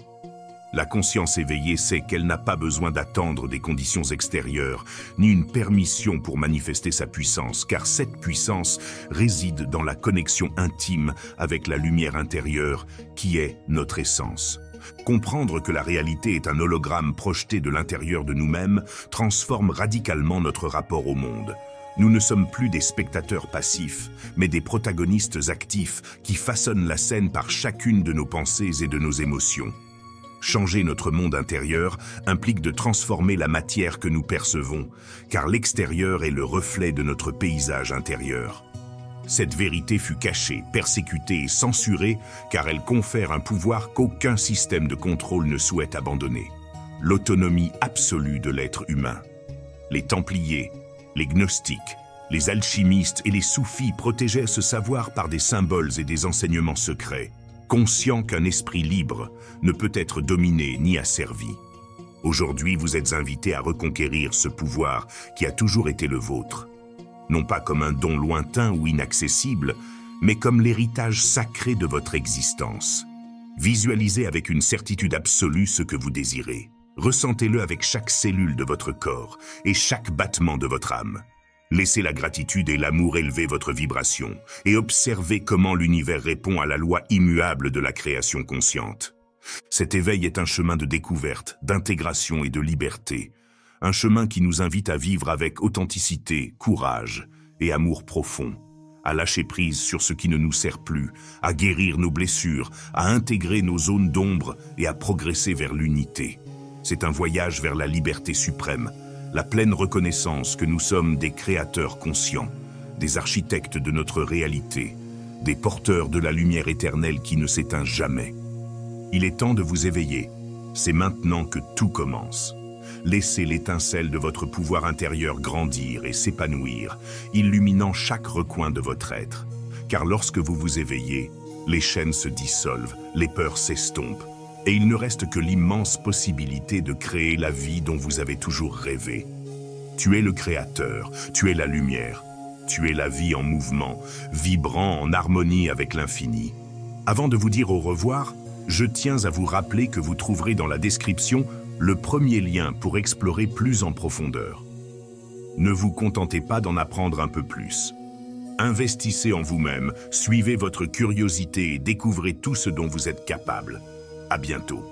La conscience éveillée sait qu'elle n'a pas besoin d'attendre des conditions extérieures, ni une permission pour manifester sa puissance, car cette puissance réside dans la connexion intime avec la lumière intérieure qui est notre essence. Comprendre que la réalité est un hologramme projeté de l'intérieur de nous-mêmes transforme radicalement notre rapport au monde. Nous ne sommes plus des spectateurs passifs, mais des protagonistes actifs qui façonnent la scène par chacune de nos pensées et de nos émotions. Changer notre monde intérieur implique de transformer la matière que nous percevons, car l'extérieur est le reflet de notre paysage intérieur. Cette vérité fut cachée, persécutée et censurée, car elle confère un pouvoir qu'aucun système de contrôle ne souhaite abandonner. L'autonomie absolue de l'être humain. Les Templiers, les Gnostiques, les alchimistes et les soufis protégeaient ce savoir par des symboles et des enseignements secrets, conscients qu'un esprit libre ne peut être dominé ni asservi. Aujourd'hui, vous êtes invités à reconquérir ce pouvoir qui a toujours été le vôtre. Non pas comme un don lointain ou inaccessible, mais comme l'héritage sacré de votre existence. Visualisez avec une certitude absolue ce que vous désirez. Ressentez-le avec chaque cellule de votre corps et chaque battement de votre âme. Laissez la gratitude et l'amour élever votre vibration et observez comment l'univers répond à la loi immuable de la création consciente. Cet éveil est un chemin de découverte, d'intégration et de liberté. Un chemin qui nous invite à vivre avec authenticité, courage et amour profond. à lâcher prise sur ce qui ne nous sert plus, à guérir nos blessures, à intégrer nos zones d'ombre et à progresser vers l'unité. C'est un voyage vers la liberté suprême, la pleine reconnaissance que nous sommes des créateurs conscients, des architectes de notre réalité, des porteurs de la lumière éternelle qui ne s'éteint jamais. Il est temps de vous éveiller. C'est maintenant que tout commence. Laissez l'étincelle de votre pouvoir intérieur grandir et s'épanouir, illuminant chaque recoin de votre être. Car lorsque vous vous éveillez, les chaînes se dissolvent, les peurs s'estompent, et il ne reste que l'immense possibilité de créer la vie dont vous avez toujours rêvé. Tu es le créateur, tu es la lumière, tu es la vie en mouvement, vibrant en harmonie avec l'infini. Avant de vous dire au revoir, je tiens à vous rappeler que vous trouverez dans la description le premier lien pour explorer plus en profondeur. Ne vous contentez pas d'en apprendre un peu plus. Investissez en vous-même, suivez votre curiosité et découvrez tout ce dont vous êtes capable. À bientôt.